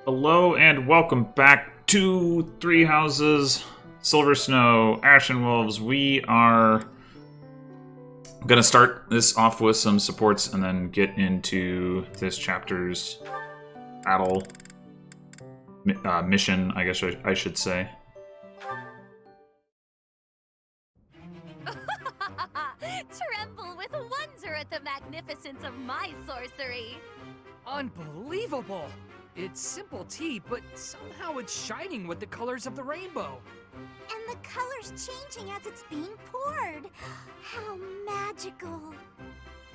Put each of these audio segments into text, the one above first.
Hello and welcome back to Three Houses, Silver Snow, Ashen Wolves. We are going to start this off with some supports and then get into this chapter's battle mission, I guess I should say. Tremble with wonder at the magnificence of my sorcery. Unbelievable! It's simple tea, but somehow it's shining with the colors of the rainbow. And the color's changing as it's being poured. How magical.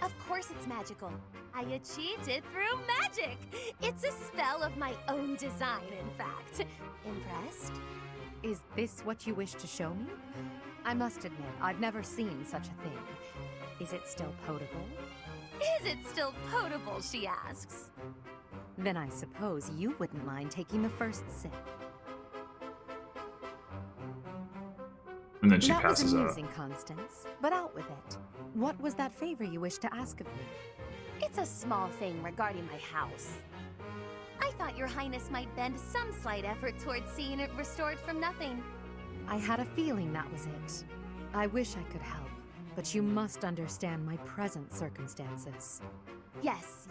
Of course it's magical. I achieved it through magic. It's a spell of my own design, in fact. Impressed? Is this what you wish to show me? I must admit, I've never seen such a thing. Is it still potable? Is it still potable, she asks. Then I suppose you wouldn't mind taking the first sip. And then she that passes was out. amusing, Constance, but out with it. What was that favor you wished to ask of me? It's a small thing regarding my house. I thought your highness might bend some slight effort towards seeing it restored from nothing. I had a feeling that was it. I wish I could help, but you must understand my present circumstances. Yes,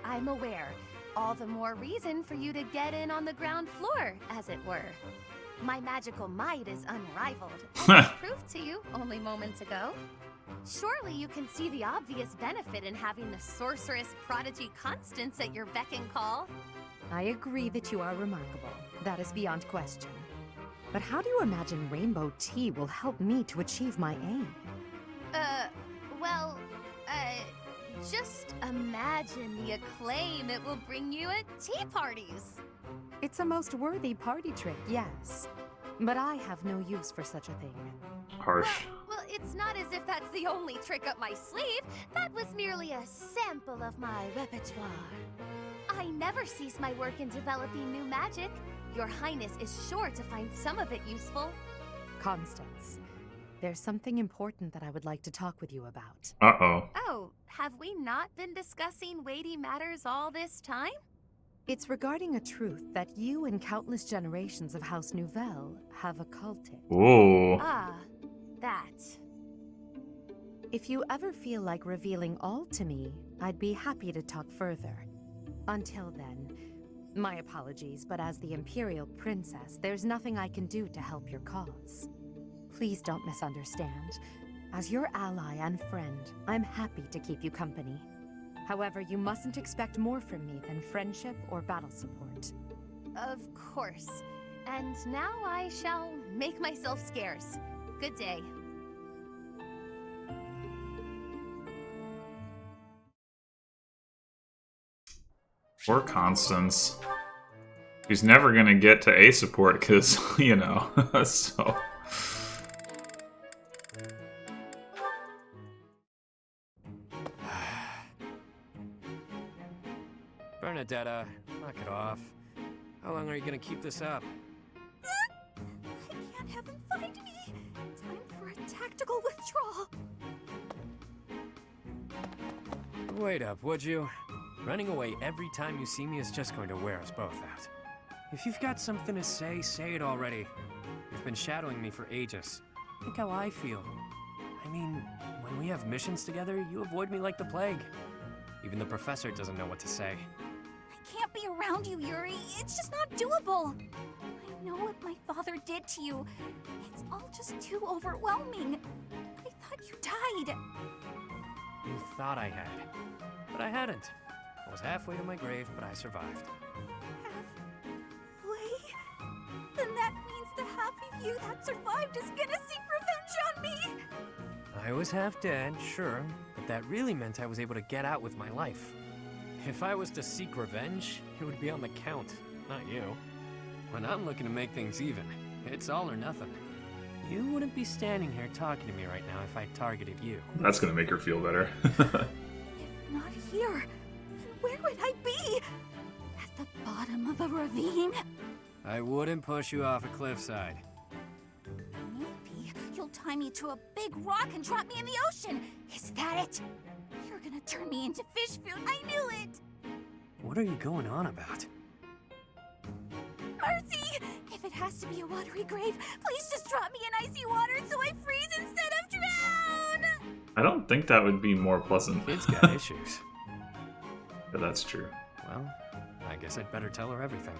I'm aware. All the more reason for you to get in on the ground floor, as it were. My magical might is unrivaled, as I proved to you only moments ago. Surely you can see the obvious benefit in having the sorceress prodigy Constance at your beck and call. I agree that you are remarkable. That is beyond question. But how do you imagine rainbow tea will help me to achieve my aim? Just imagine the acclaim it will bring you at tea parties. It's a most worthy party trick, yes. But I have no use for such a thing. Harsh. Well, it's not as if that's the only trick up my sleeve. That was merely a sample of my repertoire. I never cease my work in developing new magic. Your Highness is sure to find some of it useful. Constance, there's something important that I would like to talk with you about. Uh-oh. Oh, have we not been discussing weighty matters all this time? It's regarding a truth that you and countless generations of House Nouvelle have occulted. Ooh. Ah, that. If you ever feel like revealing all to me, I'd be happy to talk further. Until then, my apologies, but as the Imperial Princess, there's nothing I can do to help your cause. Please don't misunderstand. As your ally and friend, I'm happy to keep you company. However, you mustn't expect more from me than friendship or battle support. Of course. And now I shall make myself scarce. Good day. Poor Constance. She's never gonna get to A support because, you know, so... Bernadetta, knock it off. How long are you gonna keep this up? I can't have him find me. Time for a tactical withdrawal. Wait up, would you? Running away every time you see me is just going to wear us both out. If you've got something to say, say it already. You've been shadowing me for ages. Think how I feel. I mean, when we have missions together, you avoid me like the plague. Even the professor doesn't know what to say. I can't be around you, Yuri. It's just not doable. I know what my father did to you. It's all just too overwhelming. I thought you died. You thought I had. But I hadn't. I was halfway to my grave, but I survived. Halfway? Then that means the half of you that survived is gonna seek revenge on me. I was half dead, sure, but that really meant I was able to get out with my life. If I was to seek revenge, it would be on the Count, not you. When I'm looking to make things even, it's all or nothing. You wouldn't be standing here talking to me right now if I targeted you. That's gonna make her feel better. If not here, then where would I be? At the bottom of a ravine? I wouldn't push you off a cliffside. Maybe you'll tie me to a big rock and drop me in the ocean. Is that it? You're gonna turn me into fish food. I knew it. What are you going on about? It has to be a watery grave. Please just drop me in icy water so I freeze instead of drown! I don't think that would be more pleasant. Kid's got issues. But that's true. Well, I guess I'd better tell her everything.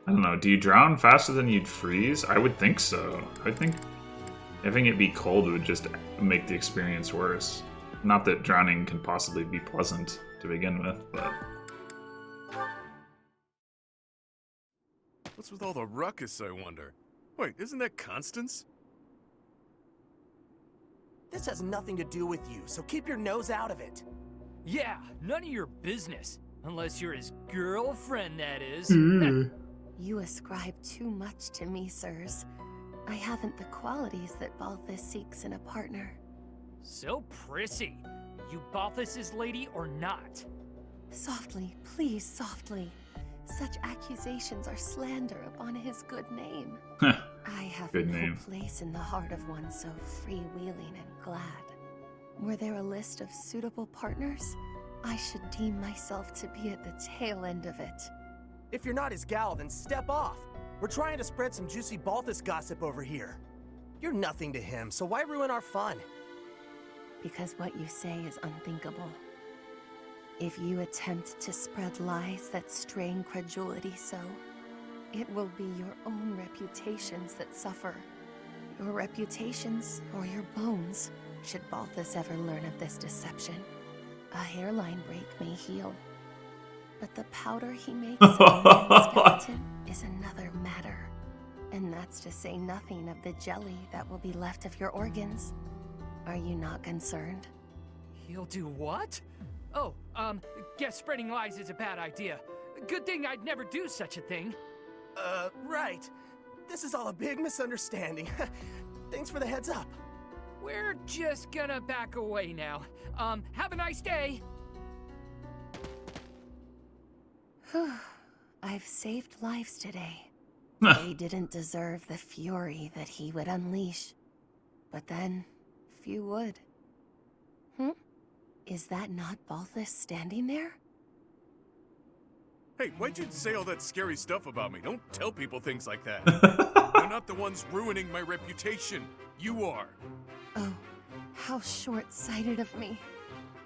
I don't know, do you drown faster than you'd freeze? I would think so. I think having it be cold would just make the experience worse. Not that drowning can possibly be pleasant to begin with, but... What's with all the ruckus, I wonder? Wait, isn't that Constance? This has nothing to do with you, so keep your nose out of it. Yeah, none of your business. Unless you're his girlfriend, that is. You ascribe too much to me, sirs. I haven't the qualities that Balthus seeks in a partner. So prissy. You Balthus's lady or not? Softly, please, softly. Such accusations are slander upon his good name. I have Good no name. place in the heart of one so freewheeling and glad. Were there a list of suitable partners? I should deem myself to be at the tail end of it. If you're not his gal, then step off. We're trying to spread some juicy Balthus gossip over here. You're nothing to him, so why ruin our fun? Because what you say is unthinkable. If you attempt to spread lies that strain credulity so, it will be your own reputations that suffer. Your reputations or your bones, should Balthus ever learn of this deception. A hairline break may heal, but the powder he makes in a man's skeleton is another matter. And that's to say nothing of the jelly that will be left of your organs. Are you not concerned? He'll do what? Oh, guess spreading lies is a bad idea. Good thing I'd never do such a thing. Right. This is all a big misunderstanding. Thanks for the heads up. We're just gonna back away now. Have a nice day. I've saved lives today. They didn't deserve the fury that he would unleash. But then, few would. Is that not Balthus standing there? Hey, why'd you say all that scary stuff about me? Don't tell people things like that. They're not the ones ruining my reputation. You are. Oh, how short-sighted of me.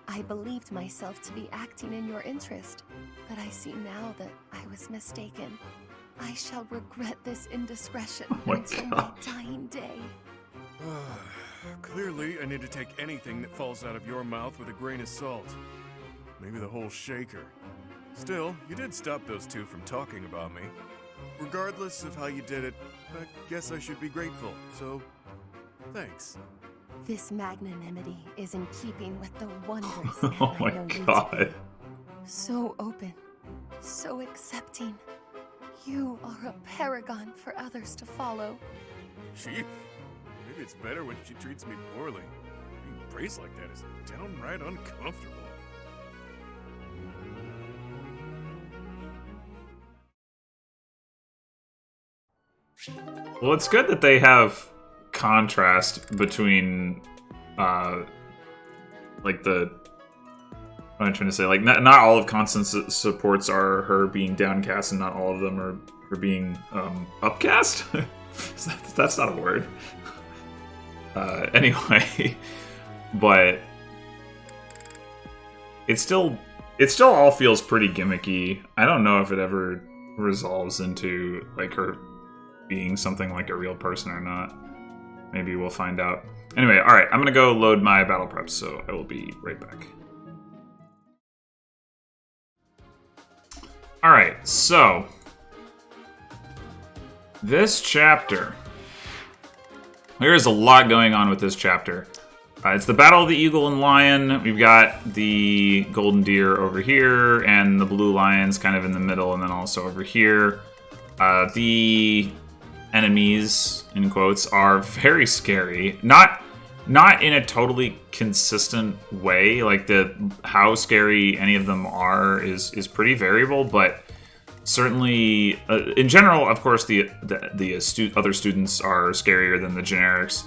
I believed myself to be acting in your interest, but I see now that I was mistaken. I shall regret this indiscretion until my dying day. Clearly, I need to take anything that falls out of your mouth with a grain of salt. Maybe the whole shaker. Still, you did stop those two from talking about me. Regardless of how you did it, I guess I should be grateful, so thanks. This magnanimity is in keeping with the wondrous man Oh I my know you to god. be. So open, so accepting. You are a paragon for others to follow. She? Maybe it's better when she treats me poorly. Being praised like that is downright uncomfortable. Well, it's good that they have contrast between, like the... What am I trying to say? Like, not all of Constance's supports are her being downcast, and not all of them are her being upcast? That's not a word. Anyway, but it still all feels pretty gimmicky. I don't know if it ever resolves into like her being something like a real person or not. Maybe we'll find out. Anyway, alright, I'm gonna go load my battle preps, so I will be right back. Alright, so this chapter. There is a lot going on with this chapter. It's the Battle of the Eagle and Lion. We've got the Golden Deer over here, and the Blue Lions kind of in the middle, and then also over here. The enemies, in quotes, are very scary. Not in a totally consistent way. Like, how scary any of them are is pretty variable, but certainly, in general, of course, the other students are scarier than the generics,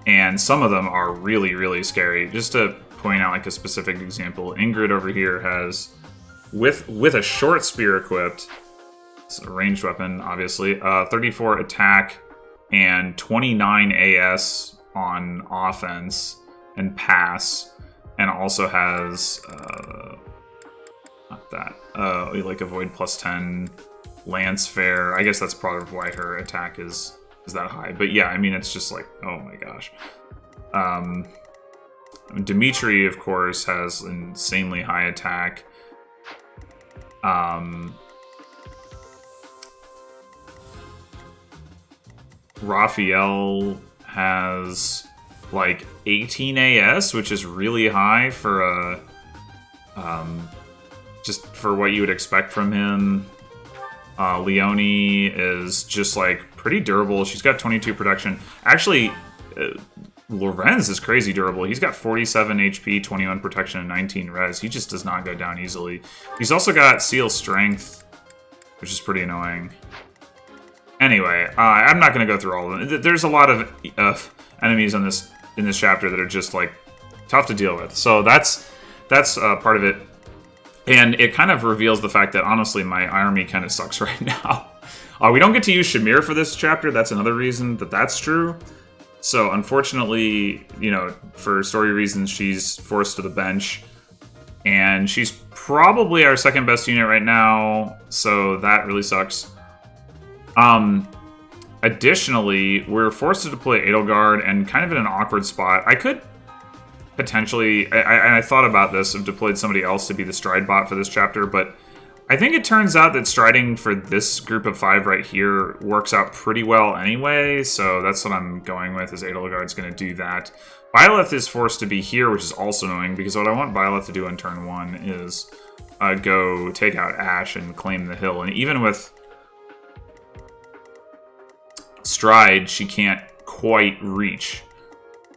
and some of them are really, really scary. Just to point out like a specific example, Ingrid over here has with a short spear equipped. It's a ranged weapon, obviously. 34 attack and 29 AS on offense and pass, and also has not that like avoid +10 lance fair. I guess that's part of why her attack is that high. But yeah, I mean, it's just like, oh my gosh. Dimitri, of course, has insanely high attack. Raphael has like 18 AS, which is really high for a just for what you would expect from him. Leonie is just like pretty durable. She's got 22 protection. Actually, Lorenz is crazy durable. He's got 47 HP, 21 protection, and 19 res. He just does not go down easily. He's also got seal strength, which is pretty annoying. Anyway, I'm not going to go through all of them. There's a lot of enemies in this chapter that are just like tough to deal with. So that's part of it. And it kind of reveals the fact that, honestly, my army kind of sucks right now. We don't get to use Shamir for this chapter. That's another reason that that's true. So, unfortunately, you know, for story reasons, she's forced to the bench. And she's probably our second best unit right now, so that really sucks. Additionally, we're forced to deploy Edelgard, and kind of in an awkward spot. I could potentially, I thought about this, have deployed somebody else to be the stride bot for this chapter, but I think it turns out that striding for this group of 5 right here works out pretty well anyway, so that's what I'm going with, is Edelgard's going to do that. Byleth is forced to be here, which is also annoying, because what I want Byleth to do on turn 1 is go take out Ash and claim the hill, and even with stride, she can't quite reach.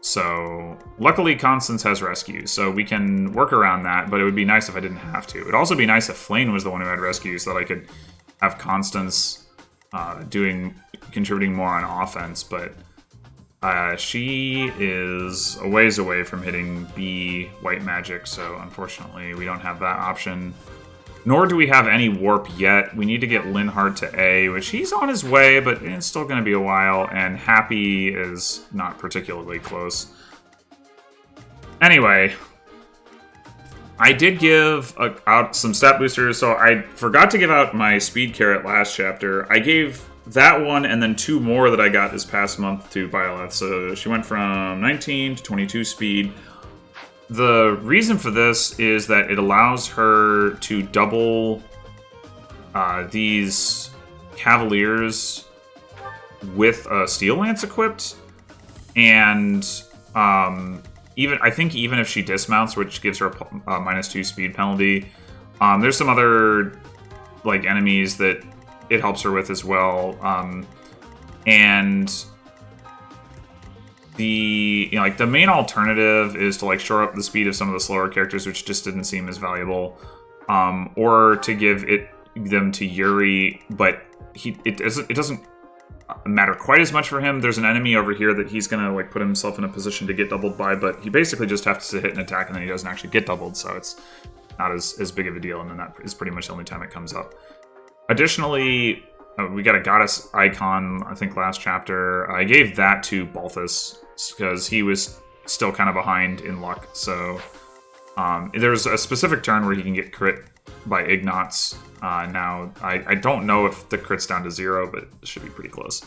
So, luckily Constance has rescue, so we can work around that, but it would be nice if I didn't have to. It would also be nice if Flane was the one who had rescue, so that I could have Constance contributing more on offense, but she is a ways away from hitting B white magic, so unfortunately we don't have that option. Nor do we have any warp yet. We need to get Linhardt to A, which he's on his way, but it's still going to be a while, and Happy is not particularly close. Anyway, I did give out some stat boosters, so I forgot to give out my speed carrot last chapter. I gave that one and then 2 more that I got this past month to Byleth, so she went from 19 to 22 speed. The reason for this is that it allows her to double these Cavaliers with a Steel Lance equipped, and I think even if she dismounts, which gives her a -2 speed penalty, there's some other like enemies that it helps her with as well, and the the main alternative is to like shore up the speed of some of the slower characters, which just didn't seem as valuable, or to give them to Yuri, but it doesn't matter quite as much for him. There's an enemy over here that he's gonna like put himself in a position to get doubled by, but he basically just has to hit an attack and then he doesn't actually get doubled, so it's not as big of a deal, and then that is pretty much the only time it comes up. Additionally, we got a goddess icon, I think last chapter. I gave that to Balthus because he was still kind of behind in luck. So there's a specific turn where he can get crit by Ignatz. Now, I don't know if the crit's down to 0, but it should be pretty close.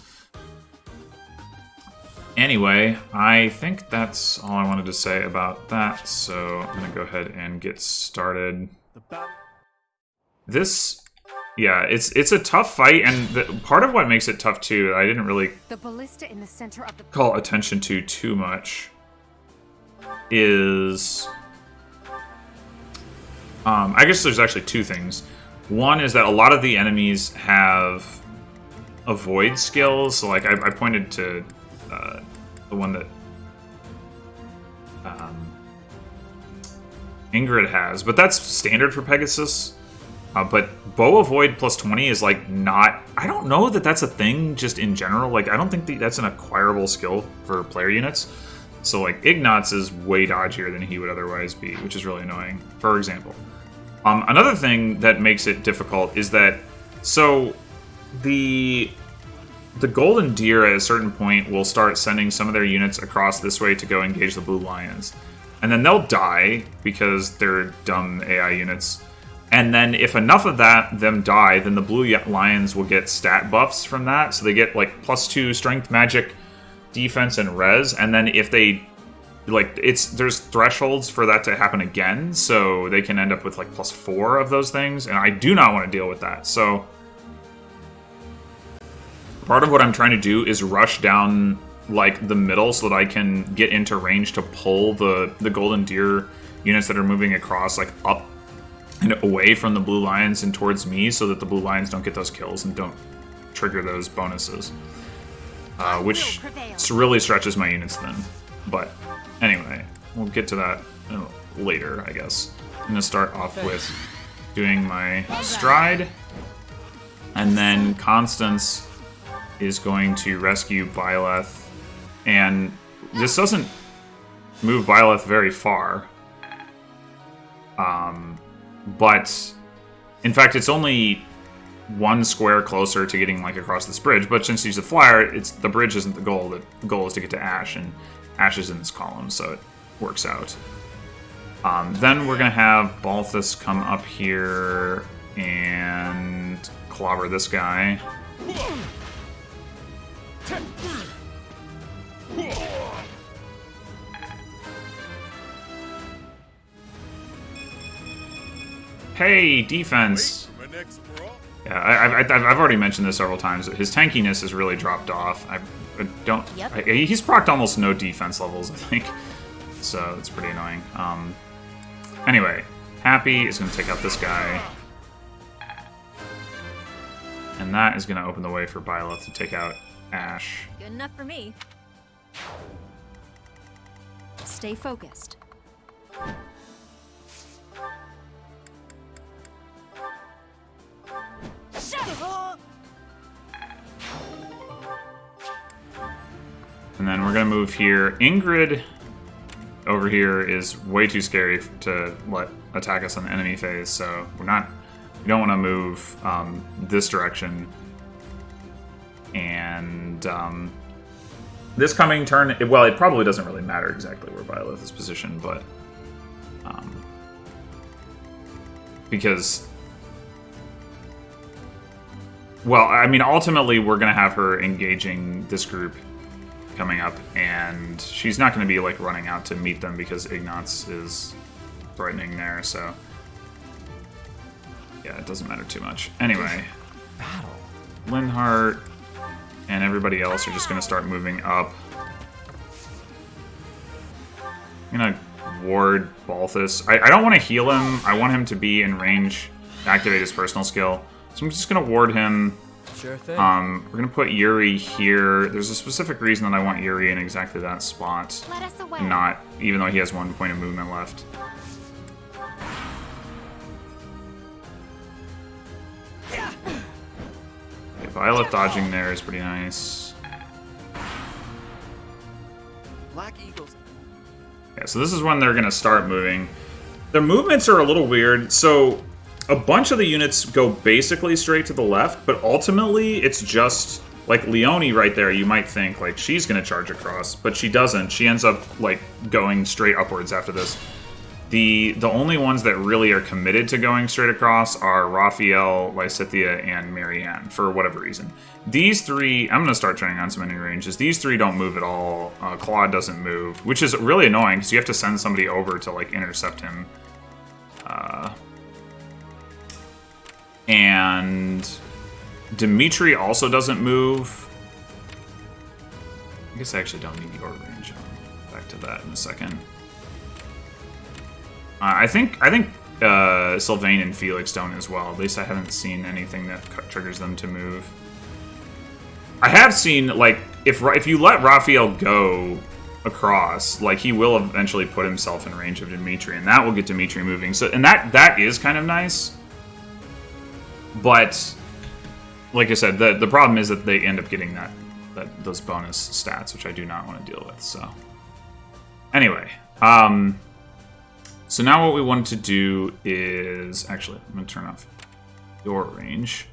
Anyway, I think that's all I wanted to say about that. So I'm going to go ahead and get started. This... yeah, it's a tough fight, and part of what makes it tough too, I didn't really call attention to too much, is I guess there's actually 2 things. One is that a lot of the enemies have avoid skills, so like I pointed to the one that Ingrid has, but that's standard for Pegasus. But Bow Avoid plus 20 is like not... I don't know that that's a thing just in general. Like, I don't think that's an acquirable skill for player units. So, like, Ignatz is way dodgier than he would otherwise be, which is really annoying, for example. Another thing that makes it difficult is that, so the Golden Deer at a certain point will start sending some of their units across this way to go engage the Blue Lions. And then they'll die because they're dumb AI units. And then if enough of them die, then the Blue Lions will get stat buffs from that. So they get like +2 strength, magic, defense, and res. And then if they there's thresholds for that to happen again, so they can end up with like +4 of those things, and I do not want to deal with that. So part of what I'm trying to do is rush down like the middle so that I can get into range to pull the Golden Deer units that are moving across like up and away from the Blue Lions and towards me, so that the Blue Lions don't get those kills and don't trigger those bonuses, which really stretches my units then. But anyway, we'll get to that later, I guess. I'm going to start off with doing my stride, and then Constance is going to rescue Byleth. And this doesn't move Byleth very far. But in fact, it's only 1 square closer to getting like across this bridge. But since he's a flyer, the bridge isn't the goal. The goal is to get to Ash, and Ash is in this column, so it works out. Then we're gonna have Balthus come up here and clobber this guy. Hey, defense! Yeah, I've already mentioned this several times. His tankiness has really dropped off. He's procced almost no defense levels, I think. So it's pretty annoying. Anyway, Happy is going to take out this guy. And that is going to open the way for Byleth to take out Ash. Good enough for me. Stay focused. And then we're going to move here. Ingrid over here is way too scary to let attack us on the enemy phase, so we don't want to move this direction. And this coming turn, well, it probably doesn't really matter exactly where Byleth is positioned, but because, well, I mean, ultimately we're going to have her engaging this group coming up, and she's not going to be like running out to meet them because Ignatz is threatening there, so yeah, it doesn't matter too much. Anyway, Linhardt and everybody else are just going to start moving up. I'm going to ward Balthus. I don't want to heal him. I want him to be in range to activate his personal skill, so I'm just going to ward him. Sure thing. We're gonna put Yuri here. There's a specific reason that I want Yuri in exactly that spot. Let us away. And not, even though he has 1 point of movement left. Okay, Violet dodging there is pretty nice. Black Eagles. Yeah, so this is when they're gonna start moving. Their movements are a little weird, so a bunch of the units go basically straight to the left, but ultimately it's just like Leonie right there. You might think like she's gonna charge across, but she doesn't. She ends up like going straight upwards after this. The only ones that really are committed to going straight across are Raphael, Lysithea, and Marianne for whatever reason. These three, I'm gonna start turning on some enemy ranges. These three don't move at all. Claude doesn't move, which is really annoying because you have to send somebody over to like intercept him. And Dimitri also doesn't move. I guess I actually don't need your range. I'll back to that in a second. I think Sylvain and Felix don't as well. At least I haven't seen anything that triggers them to move. I have seen, like, if you let Raphael go across, like, he will eventually put himself in range of Dimitri, and that will get Dimitri moving. So, and that is kind of nice. But, like I said, the problem is that they end up getting those bonus stats, which I do not want to deal with. So, anyway, So now what we want to do is... Actually, I'm going to turn off your range.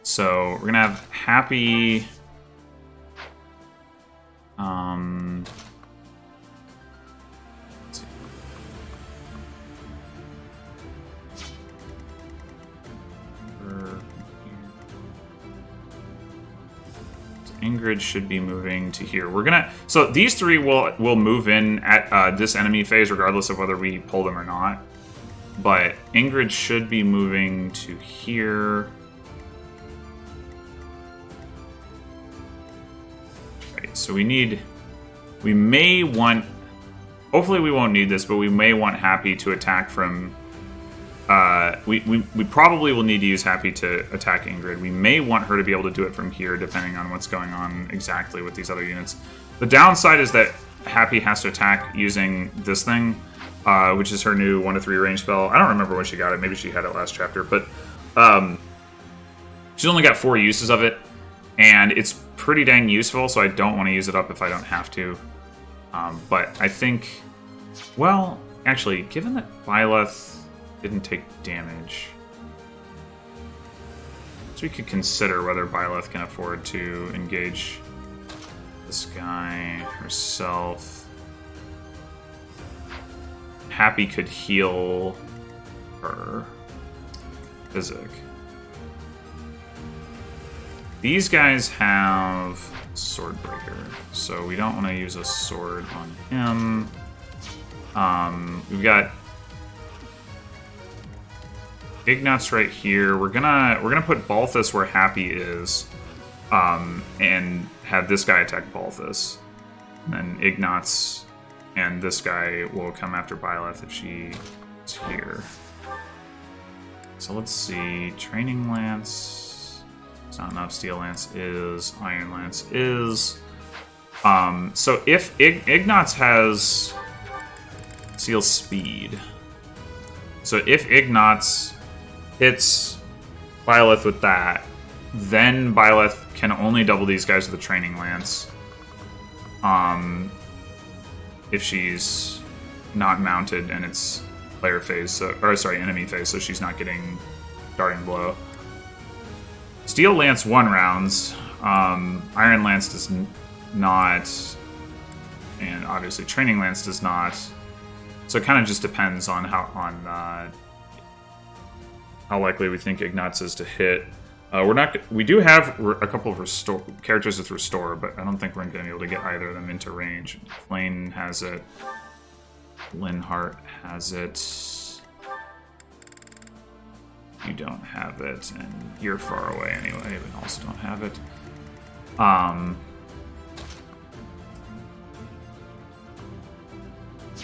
So we're going to have Happy... let's see. Ingrid should be moving to here. We're gonna... So these three will move in at this enemy phase regardless of whether we pull them or not. But Ingrid should be moving to here. Right, so we may want... Hopefully we won't need this, but we may want Happy to attack from... we probably will need to use Happy to attack Ingrid. We may want her to be able to do it from here, depending on what's going on exactly with these other units. The downside is that Happy has to attack using this thing, which is her new 1-3 range spell. I don't remember when she got it. Maybe she had it last chapter, but she's only got 4 uses of it, and it's pretty dang useful, so I don't want to use it up if I don't have to. But I think, well, actually, given that Byleth didn't take damage, so we could consider whether Byleth can afford to engage this guy herself. Happy could heal her. Physic. These guys have Swordbreaker, so we don't want to use a sword on him. We've got Ignatz right here. We're gonna put Balthus where Happy is, and have this guy attack Balthus. And then Ignatz and this guy will come after Byleth if she is here. So let's see. Training Lance. It's not enough. Steel Lance is. Iron Lance is. So if Ignatz has Seal Speed. So if Ignatz hits Byleth with that, then Byleth can only double these guys with a Training Lance. If she's not mounted and it's player phase, enemy phase, so she's not getting Darting Blow. Steel Lance 1 rounds, Iron Lance does not, and obviously Training Lance does not. So it kind of just depends on how likely we think Ignatz is to hit. We do have a couple of characters with Restore, but I don't think we're going to be able to get either of them into range. Flane has it. Linhart has it. You don't have it, and you're far away anyway. We also don't have it.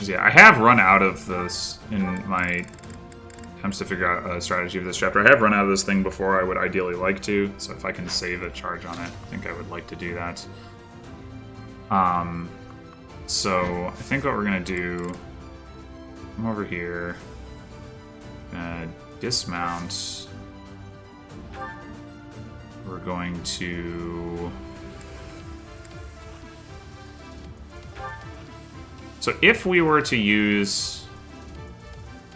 Yeah, I have run out of this in my attempts to figure out a strategy of this chapter. I have run out of this thing before I would ideally like to, so if I can save a charge on it, I think I would like to do that. So I think what we're gonna do, come over here, dismount. We're going to... So if we were to use...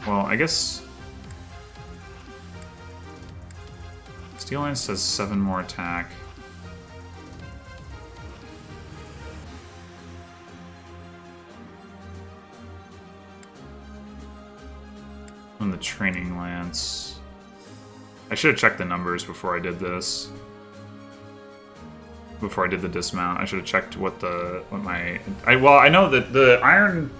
Well, I guess... Steel Lance has 7 more attack. And the Training Lance... I should have checked the numbers before I did this. Before I did the dismount, I should have checked what my... I know that the Iron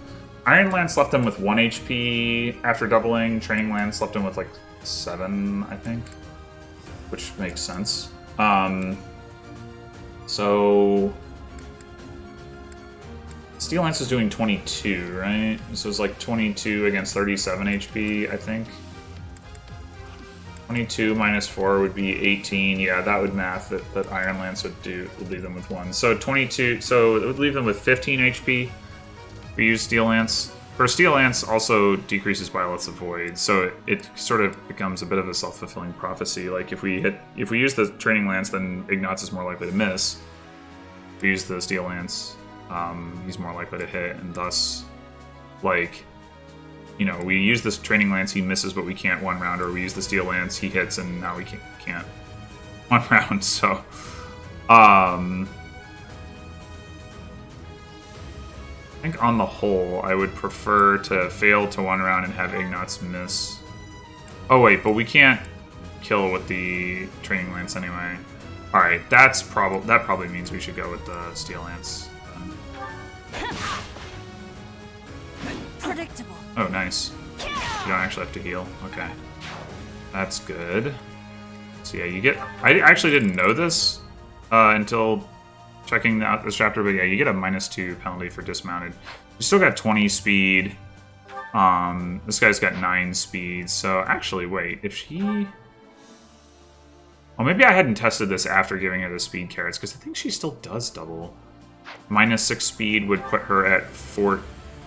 Lance left him with 1 HP after doubling. Training Lance left him with like 7, I think. Which makes sense. So... Steel Lance is doing 22, right? So it's like 22 against 37 HP, I think. 22 minus 4 would be 18. Yeah, that would math that Iron Lance would leave them with 1. So 22, so it would leave them with 15 HP. We use Steel Lance. For Steel Lance also decreases Byleth's Void, so it sort of becomes a bit of a self-fulfilling prophecy. Like if we use the Training Lance, then Ignatz is more likely to miss. If we use the Steel Lance, he's more likely to hit, and thus, like, you know, we use this training lance, he misses, but we can't one round, or we use the steel lance, he hits, and now we can't one round. So, I think on the whole, I would prefer to fail to one round and have Ignatz miss. Oh wait, but we can't kill with the training lance anyway. All right, that probably means we should go with the steel lance. Predictable. Oh, nice. You don't actually have to heal. Okay. That's good. So yeah, you get... I actually didn't know this until checking out this chapter, but yeah, you get a -2 penalty for dismounted. You still got 20 speed. This guy's got 9 speed, so actually, wait, if she... Well, maybe I hadn't tested this after giving her the speed carrots, because I think she still does double. -6 speed would put her at 4...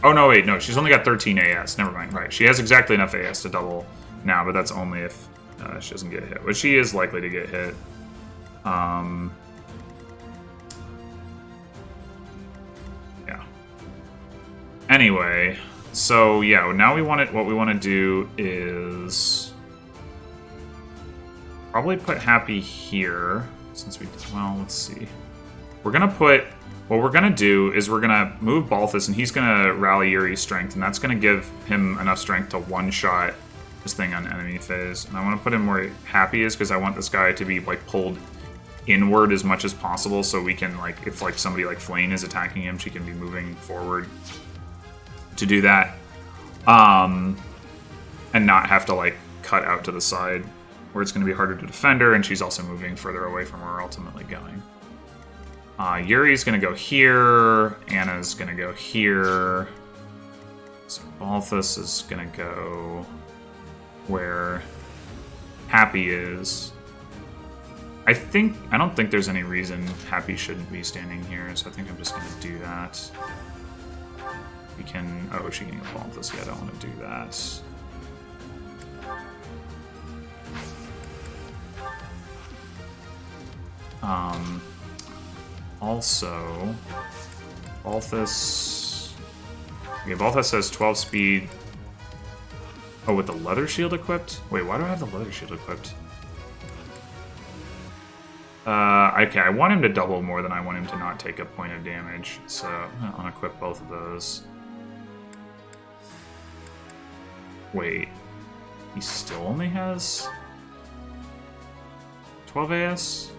Oh, no, wait, no, she's only got 13 AS. Never mind, right. She has exactly enough AS to double now, but that's only if she doesn't get hit, which she is likely to get hit. Yeah. Anyway, so yeah, now what we want to do is probably put Happy here, since well, let's see. We're going to put... What we're going to do is we're going to move Balthus, and he's going to rally Yuri's strength, and that's going to give him enough strength to one-shot this thing on enemy phase. And I want to put him where Happy is, because I want this guy to be, like, pulled inward as much as possible, so we can, like, if, like, somebody like Flane is attacking him, she can be moving forward to do that. And not have to, like, cut out to the side, where it's going to be harder to defend her, and she's also moving further away from where we're ultimately going. Yuri's gonna go here, Anna's gonna go here, so Balthus is gonna go where Happy is. I don't think there's any reason Happy shouldn't be standing here, so I think I'm just gonna do that. We can... Oh, she can get Balthus. Yeah, I don't want to do that. Also, Balthus... Okay, Balthus has 12 speed. Oh, with the leather shield equipped? Wait, why do I have the leather shield equipped? Okay, I want him to double more than I want him to not take a point of damage, so I'm gonna unequip both of those. Wait, he still only has 12 AS?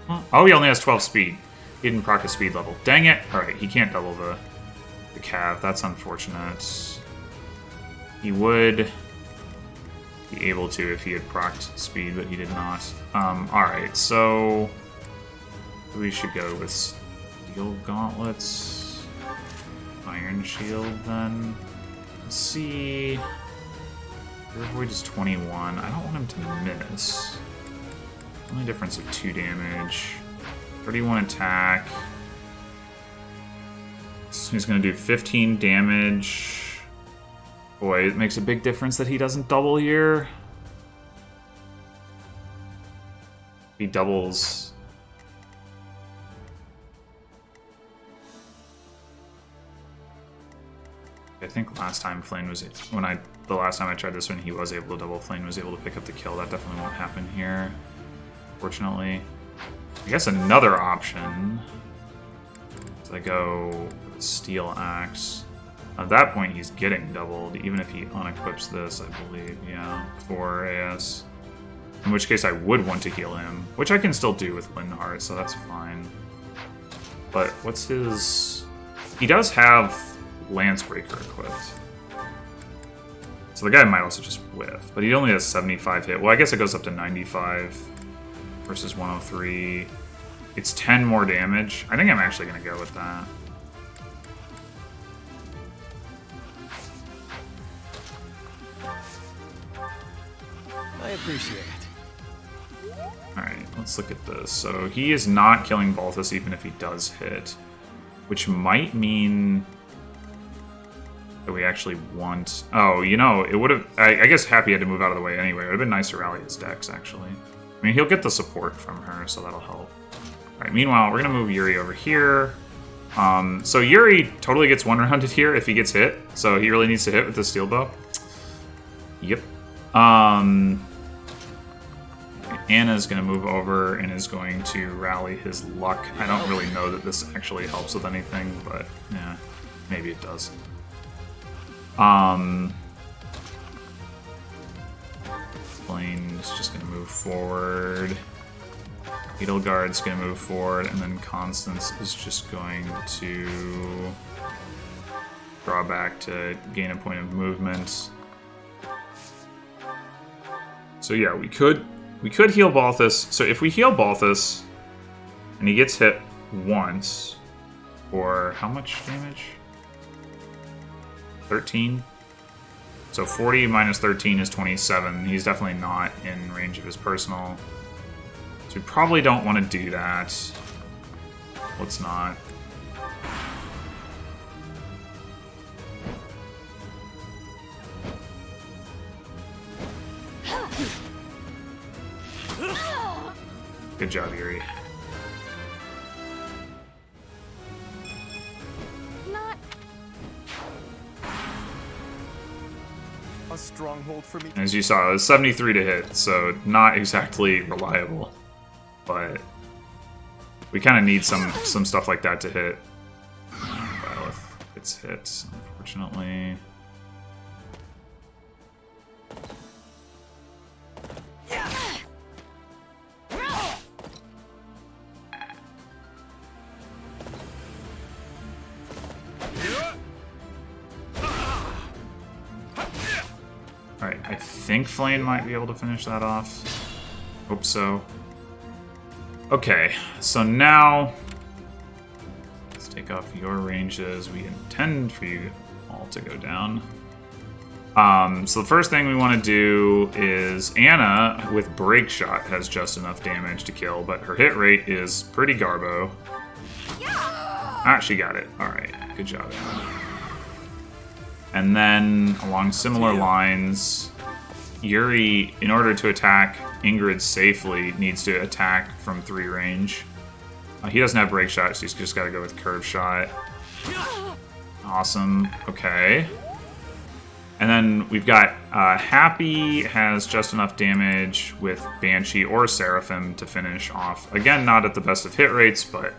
Huh? Oh, he only has 12 speed. He didn't proc his speed level. Dang it! Alright, he can't double the cav. That's unfortunate. He would be able to if he had procced speed, but he did not. Alright, so we should go with Steel Gauntlets. Iron Shield, then. Let's see. Your Void is 21. I don't want him to miss. Only difference of 2 damage. 31 attack. So he's going to do 15 damage. Boy, it makes a big difference that he doesn't double here. He doubles. I think last time Flane was... The last time I tried this one, he was able to double. Flane was able to pick up the kill. That definitely won't happen here, fortunately. I guess another option is I go Steel Axe. At that point, he's getting doubled, even if he unequips this, I believe. Yeah, 4 AS. In which case, I would want to heal him, which I can still do with Linhardt, so that's fine. But what's his... He does have Lancebreaker equipped. So the guy might also just whiff, but he only has 75 hit. Well, I guess it goes up to 95 versus 103. It's 10 more damage. I think I'm actually going to go with that. I appreciate it. Alright, let's look at this. So he is not killing Balthus even if he does hit, which might mean that we actually want... Oh, you know, it would have... I guess Happy had to move out of the way anyway. It would have been nice to rally his Dex, actually. I mean, he'll get the support from her, so that'll help. Alright, meanwhile, we're going to move Yuri over here. So Yuri totally gets one-rounded here if he gets hit. So he really needs to hit with the steel bow. Yep. Anna's going to move over and is going to rally his luck. I don't really know that this actually helps with anything, but yeah, maybe it does. Blane's just going to move forward. Edelgard's going to move forward, and then Constance is just going to draw back to gain a point of movement. So yeah, we could heal Balthus. So if we heal Balthus, and he gets hit once, for how much damage? 13? So 40 minus 13 is 27. He's definitely not in range of his personal. So we probably don't want to do that. Let's not. Good job, Yuri. Not a stronghold for me. As you saw, it was 73 to hit, so not exactly reliable. But we kind of need some stuff like that to hit. Byleth gets hit, unfortunately. Alright, I think Flame might be able to finish that off. Hope so. Okay, so now let's take off your ranges. We intend for you all to go down. So the first thing we want to do is Anna with Break Shot has just enough damage to kill, but her hit rate is pretty garbo. Ah, she got it. Alright, good job, Anna. And then along similar lines, Yuri, in order to attack Ingrid safely, needs to attack from 3 range. He doesn't have Break Shot, so he's just got to go with Curve Shot. Awesome. Okay. And then we've got Happy has just enough damage with Banshee or Seraphim to finish off. Again, not at the best of hit rates, but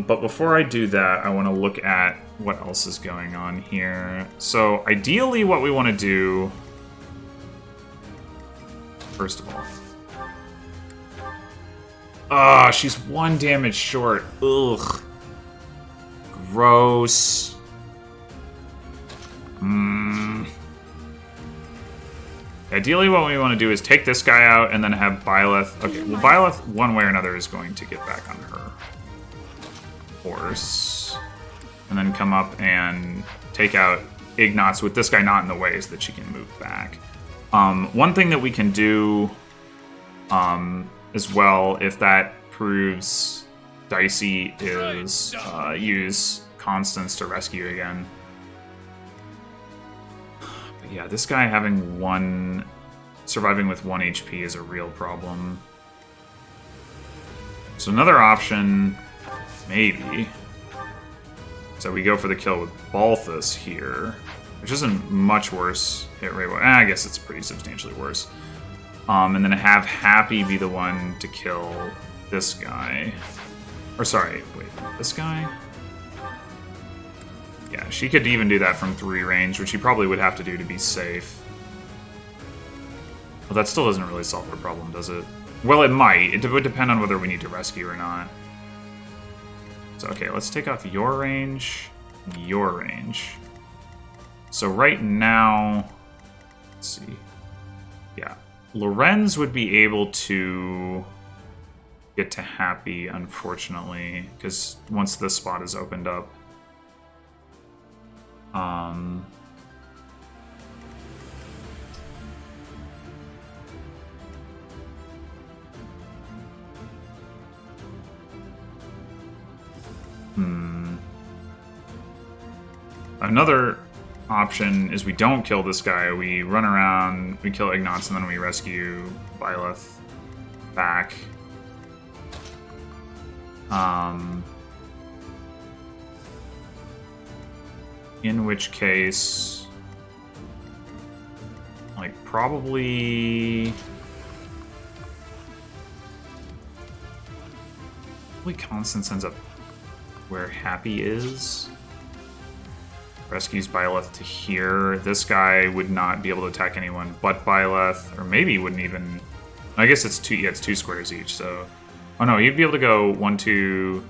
before I do that, I want to look at what else is going on here. So ideally what we want to do, first of all, she's 1 damage short. Ugh. Gross. Ideally what we want to do is take this guy out and then have Byleth. Okay, well Byleth, one way or another, is going to get back on her horse. And then come up and take out Ignatz with this guy not in the way so that she can move back. One thing that we can do as well, if that proves dicey, is use Constance to rescue again. But yeah, this guy surviving with 1 HP is a real problem. So another option, maybe, so we go for the kill with Balthus here, which isn't much worse hit rate. I guess it's pretty substantially worse. And then have Happy be the one to kill this guy. Or sorry, wait, this guy? Yeah, she could even do that from 3 range, which she probably would have to do to be safe. Well, that still doesn't really solve her problem, does it? Well, it might. It would depend on whether we need to rescue or not. So, okay, let's take off your range and your range. So right now, let's see. Yeah, Lorenz would be able to get to Happy, unfortunately, because once this spot is opened up. Another option is we don't kill this guy. We run around, we kill Ignatz, and then we rescue Byleth back. In which case, like, probably Constance ends up where Happy is. Rescues Byleth to here. This guy would not be able to attack anyone but Byleth, or maybe he wouldn't even. I guess it's two. Yeah, it's 2 squares each. So, oh no, he'd be able to go 1, 2,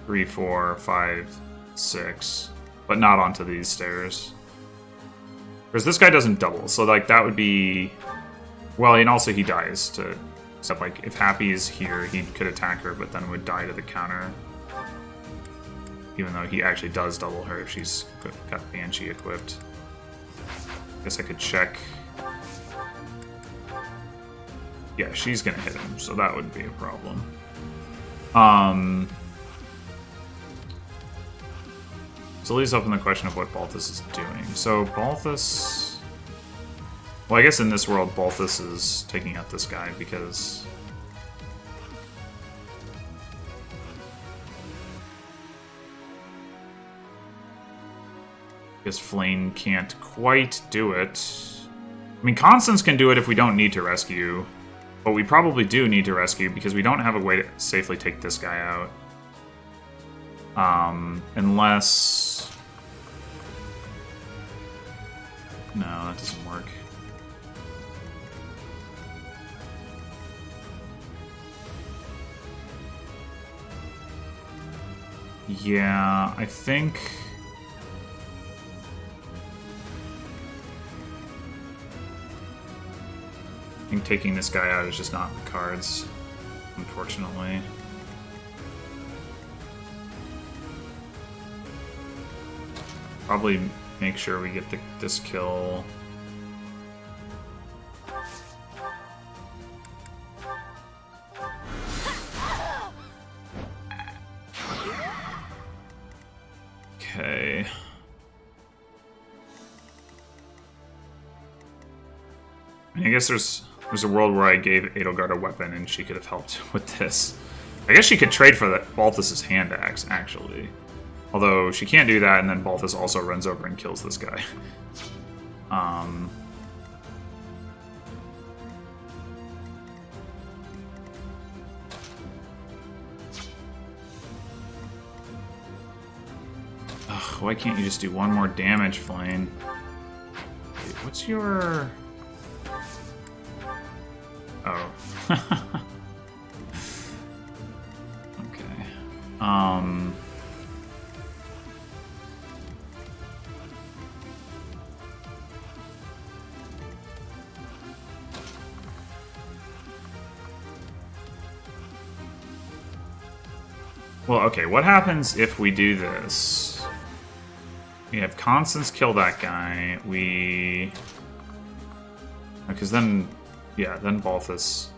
3, 4, 5, 6, but not onto these stairs. Because this guy doesn't double, so like that would be. Well, and also he dies to. Except like if Happy is here, he could attack her, but then would die to the counter. Even though he actually does double her if she's got Banshee equipped. Guess I could check. Yeah, she's gonna hit him, so that wouldn't be a problem. So it leaves open the question of what Balthus is doing. So Balthus... Well, I guess in this world, Balthus is taking out this guy because... I guess Flame can't quite do it. I mean, Constance can do it if we don't need to rescue. But we probably do need to rescue because we don't have a way to safely take this guy out. Unless... No, that doesn't work. Yeah, I think taking this guy out is just not in the cards, unfortunately. Probably make sure we get this kill. Okay. I guess there's a world where I gave Edelgard a weapon and she could have helped with this. I guess she could trade for that Balthus's hand axe, actually. Although she can't do that, and then Balthus also runs over and kills this guy. Ugh, why can't you just do one more damage, Flame? Wait, what's your... Oh. Okay. Well, okay, what happens if we do this? We have Constance kill that guy. Because then... Yeah, then Balthus.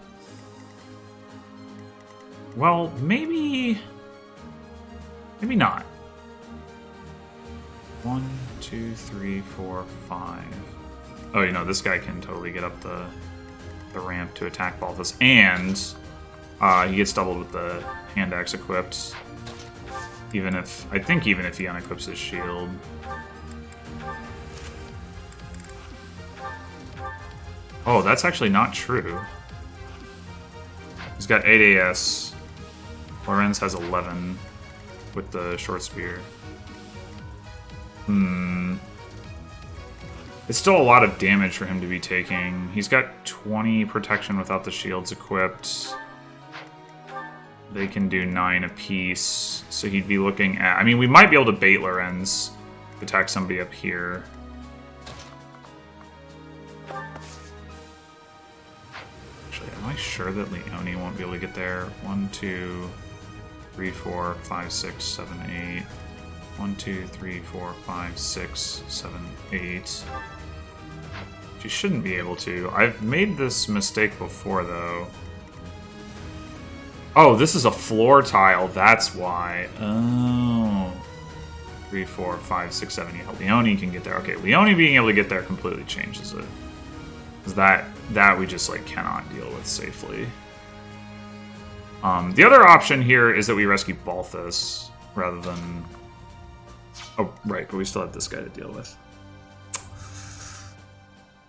Well, maybe... Maybe not. 1, 2, 3, 4, 5. Oh, you know, this guy can totally get up the ramp to attack Balthus. And he gets doubled with the hand axe equipped. I think even if he unequips his shield. Oh, that's actually not true. He's got 8 AS. Lorenz has 11 with the short spear. It's still a lot of damage for him to be taking. He's got 20 protection without the shields equipped. They can do 9 apiece, so he'd be looking at... I mean, we might be able to bait Lorenz, attack somebody up here. Am I sure that Leone won't be able to get there? 1, 2, 3, 4, 5, 6, 7, 8. 1, 2, 3, 4, 5, 6, 7, 8. She shouldn't be able to. I've made this mistake before, though. Oh, this is a floor tile. That's why. Oh. 3, 4, 5, 6, 7. Yeah, Leone can get there. Okay, Leone being able to get there completely changes it. Because that we just like cannot deal with safely. The other option here is that we rescue Balthus rather than Oh, right, but we still have this guy to deal with.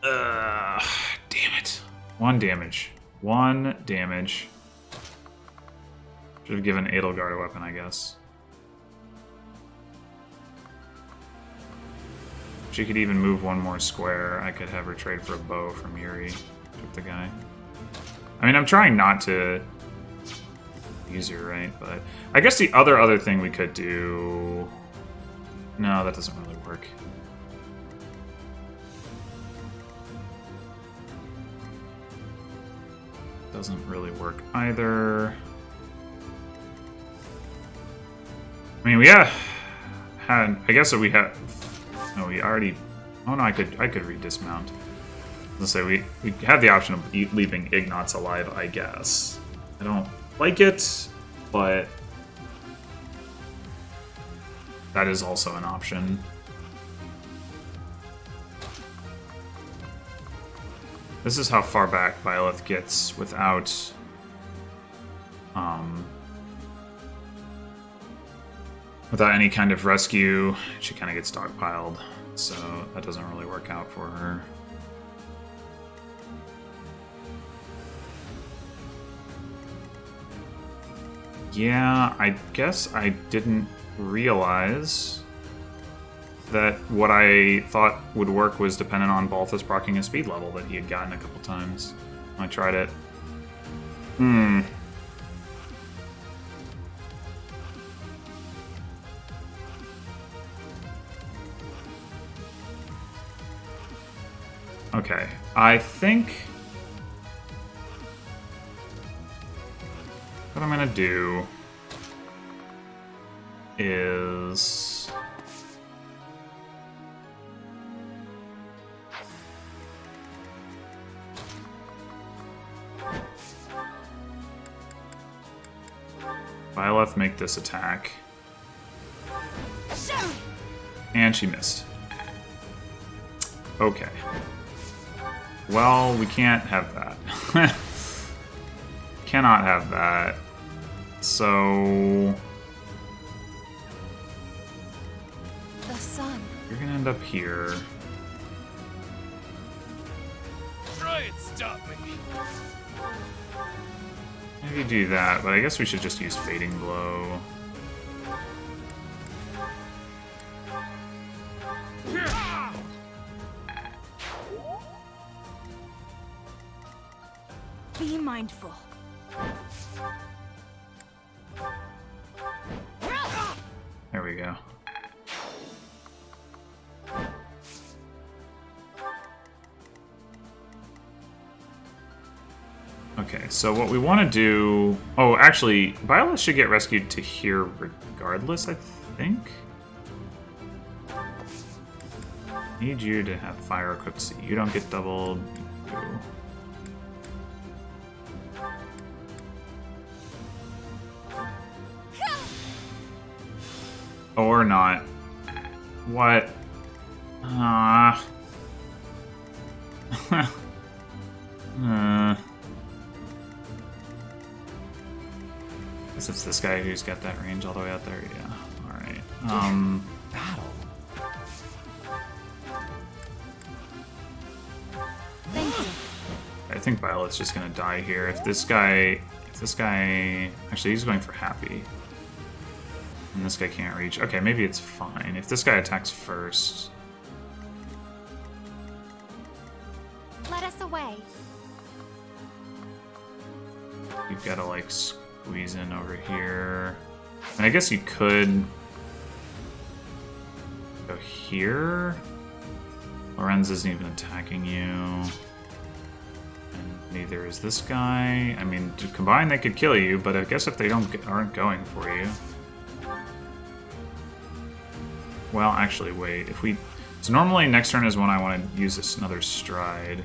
Damn it. 1 damage. 1 damage. Should have given Edelgard a weapon, I guess. She could even move 1 more square. I could have her trade for a bow from Yuri. Took the guy. I mean, I'm trying not to use her, right? But I guess the other thing we could do... No, that doesn't really work. Doesn't really work either. I mean, we had... I guess that we had... No, we already... Oh no, I could re-dismount. Let's say we had the option of leaving Ignatz alive, I guess. I don't like it, but that is also an option. This is how far back Byleth gets without without any kind of rescue. She kind of gets stockpiled, so that doesn't really work out for her. Yeah, I guess I didn't realize that what I thought would work was dependent on Balthus proccing a speed level that he had gotten a couple times. I tried it. Okay, I think what I'm gonna do is Byleth make this attack. And she missed. Okay. Well, we can't have that. Cannot have that. So... The sun. You're gonna end up here. Try and stop me. Maybe do that, but I guess we should just use Fading Blow. Be mindful. There we go. Okay, so what we want to do... Oh, actually, Byleth should get rescued to here regardless, I think? Need you to have fire equipped so you don't get doubled. You. Or not. What? Ah. Guess it's this guy who's got that range all the way out there. Yeah. All right. Battle. Thank you. I think Violet's just gonna die here. If this guy, actually, he's going for happy. And this guy can't reach. Okay, maybe it's fine. If this guy attacks first. Let us away. You've got to, like, squeeze in over here. And I guess you could go here. Lorenz isn't even attacking you. And neither is this guy. I mean, combined they could kill you, but I guess if they aren't going for you. Well, actually, wait. If we... So normally next turn is when I want to use this another stride.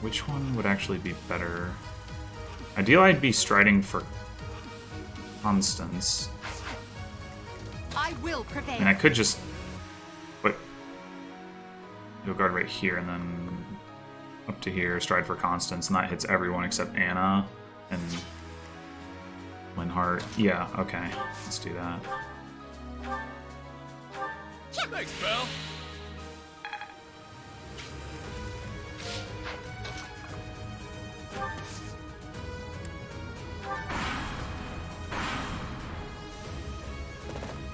Which one would actually be better? Ideally, I'd be striding for Constance. I will prevail. I mean, I could just put guard right here and then up to here, stride for Constance, and that hits everyone except Anna and Linhart. Yeah, okay. Let's do that. Thanks, pal.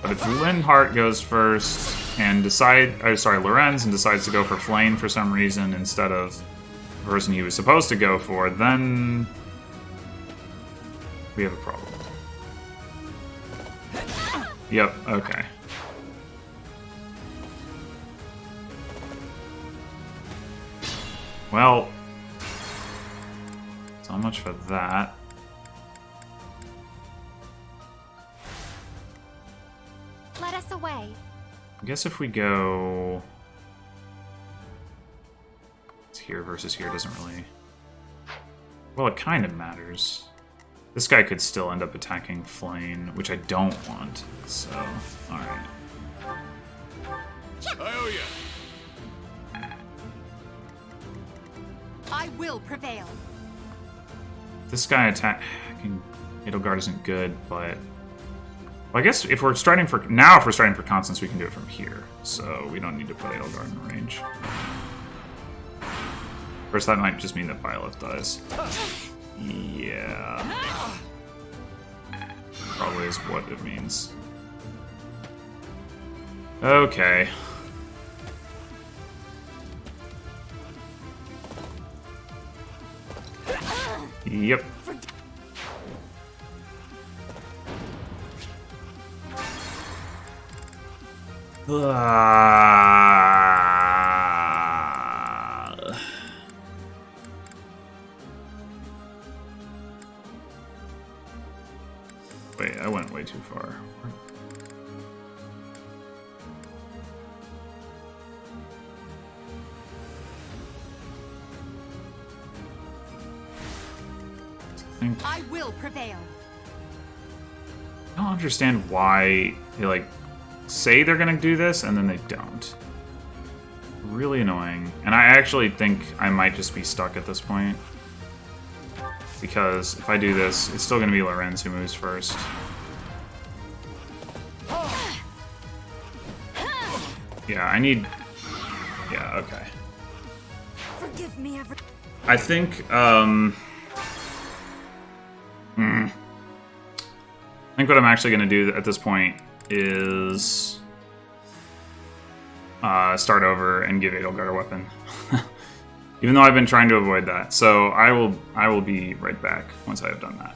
But if Linhart goes first and Lorenz, and decides to go for Flame for some reason instead of the person he was supposed to go for, then we have a problem. Yep, okay. Well, so much for that. Let us away. I guess if we go it's here versus here doesn't really... Well, it kind of matters. This guy could still end up attacking Flame, which I don't want, so... Alright. I owe you. I will prevail. This guy attacking Edelgard isn't good, but... Well, I guess if we're starting for... Now if we're starting for Constance, we can do it from here. So we don't need to put Edelgard in range. First, that might just mean that Byleth dies. Yeah. Probably is what it means. Okay. Yep. Wait, I went way too far. I will prevail. I don't understand why they like say they're gonna do this and then they don't. Really annoying. And I actually think I might just be stuck at this point. Because if I do this, it's still gonna be Lorenz who moves first. Yeah, I need... Yeah, okay. Forgive me, I think, I think what I'm actually going to do at this point is start over and give Edelgard a weapon. Even though I've been trying to avoid that. So I will be right back once I have done that.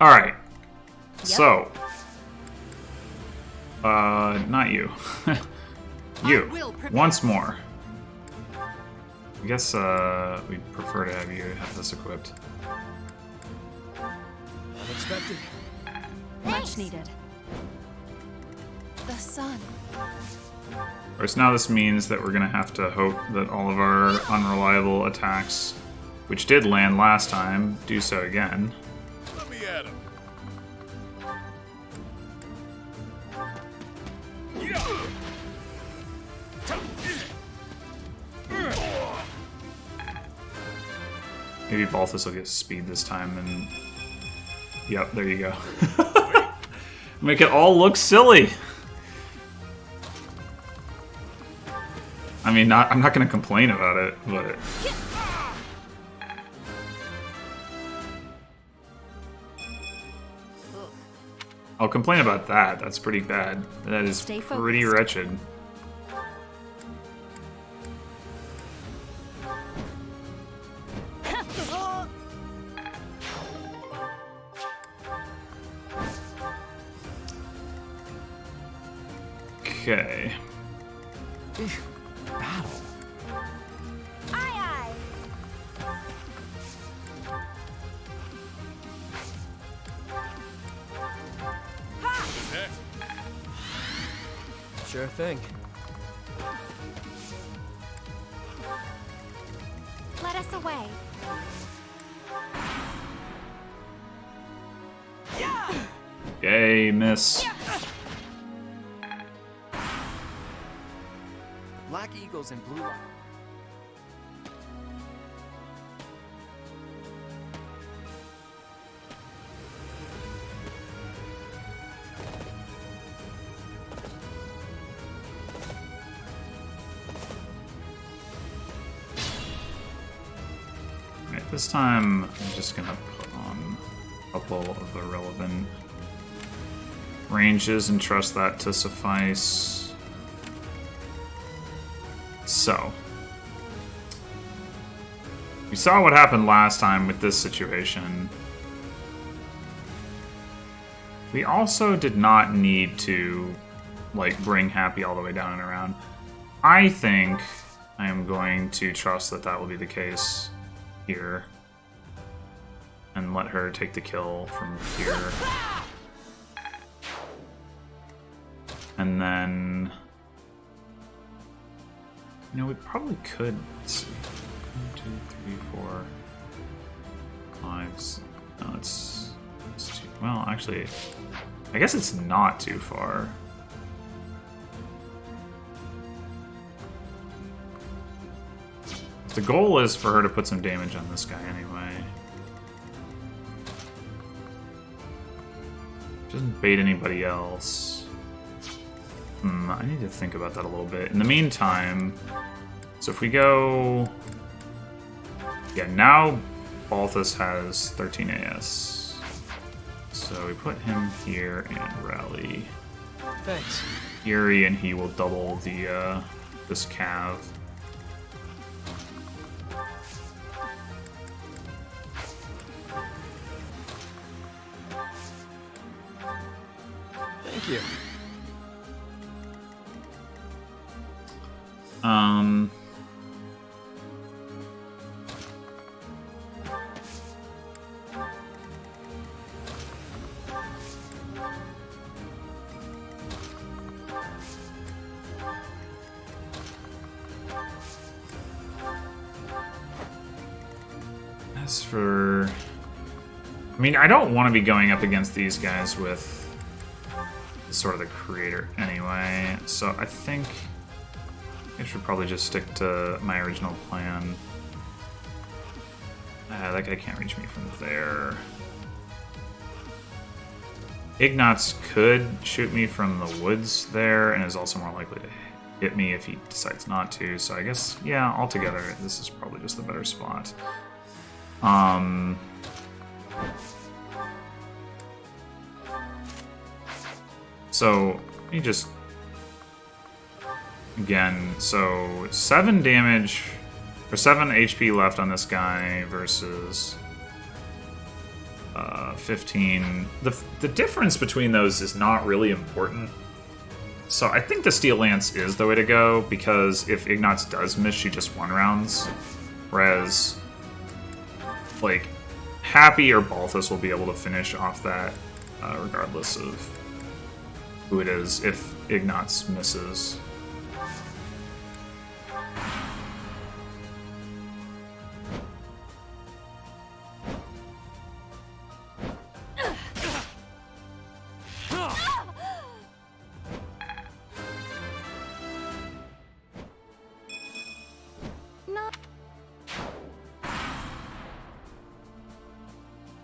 Alright. Yep. So. Not you. You. Once more. I guess we'd prefer to have you have this equipped. Unexpected. Much needed. The sun. Of course, now this means that we're gonna have to hope that all of our unreliable attacks, which did land last time, do so again. Let me at him. Maybe Balthus will get speed this time, and... Yep, there you go. Make it all look silly! I mean, I'm not gonna complain about it, but... I'll complain about that. That's pretty bad. That is pretty wretched. Okay. Battle. Aye, aye. Sure thing. Let us away. Yay, miss. Black Eagles and Blue Light. This time, I'm just gonna put on a couple of the relevant ranges and trust that to suffice. So, we saw what happened last time with this situation. We also did not need to, like, bring Happy all the way down and around. I think I am going to trust that that will be the case here. And let her take the kill from here. And then... You know, we probably could... Let's see. 1, 2, 3, 4... 5... No, it's too... Well, actually... I guess it's not too far. The goal is for her to put some damage on this guy anyway. Doesn't bait anybody else. I need to think about that a little bit. In the meantime, so if we go... Yeah, now Balthus has 13 AS. So we put him here and rally. Thanks. Yuri, and he will double the this cav. Thank you. As for... I mean, I don't want to be going up against these guys with sort of the creator anyway, so I think I should probably just stick to my original plan. That guy can't reach me from there. Ignatz could shoot me from the woods there, and is also more likely to hit me if he decides not to, so I guess, yeah, altogether, this is probably just the better spot. So, let me just... Again, so 7 damage, or 7 HP left on this guy versus 15. The difference between those is not really important. So I think the Steel Lance is the way to go, because if Ignatz does miss, she just 1 rounds. Whereas, like, Happy or Balthus will be able to finish off that, regardless of who it is, if Ignatz misses.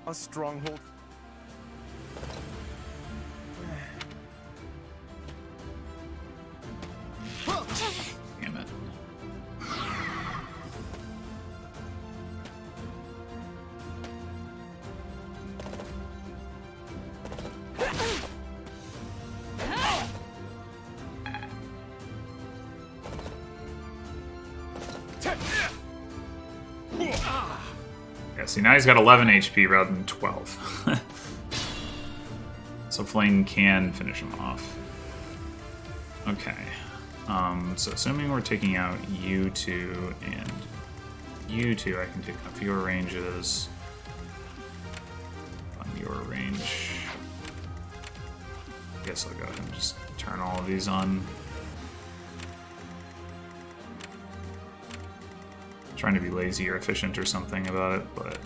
A stronghold. Damn it. Yeah, see, now he's got 11 HP rather than 12. So Flame can finish him off. Okay. So assuming we're taking out you two and you two, I can take off your ranges. On your range. I guess I'll go ahead and just turn all of these on. Trying to be lazy or efficient or something about it, but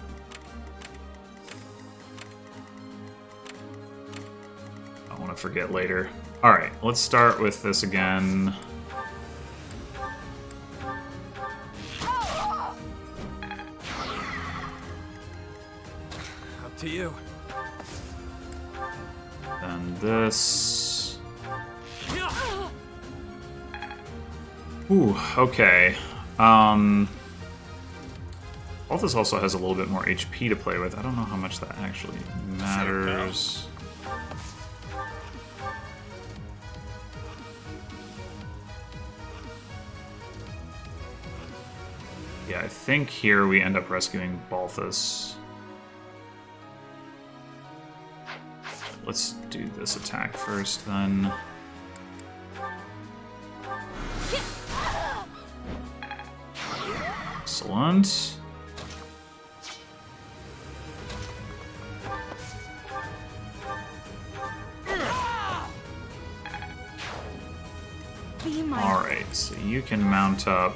I want to forget later. Alright, let's start with this again. Up to you. Then this. Ooh, okay. Balthus also has a little bit more HP to play with. I don't know how much that actually matters. Yeah, I think here we end up rescuing Balthus. Let's do this attack first, then. Excellent. Alright, so you can mount up.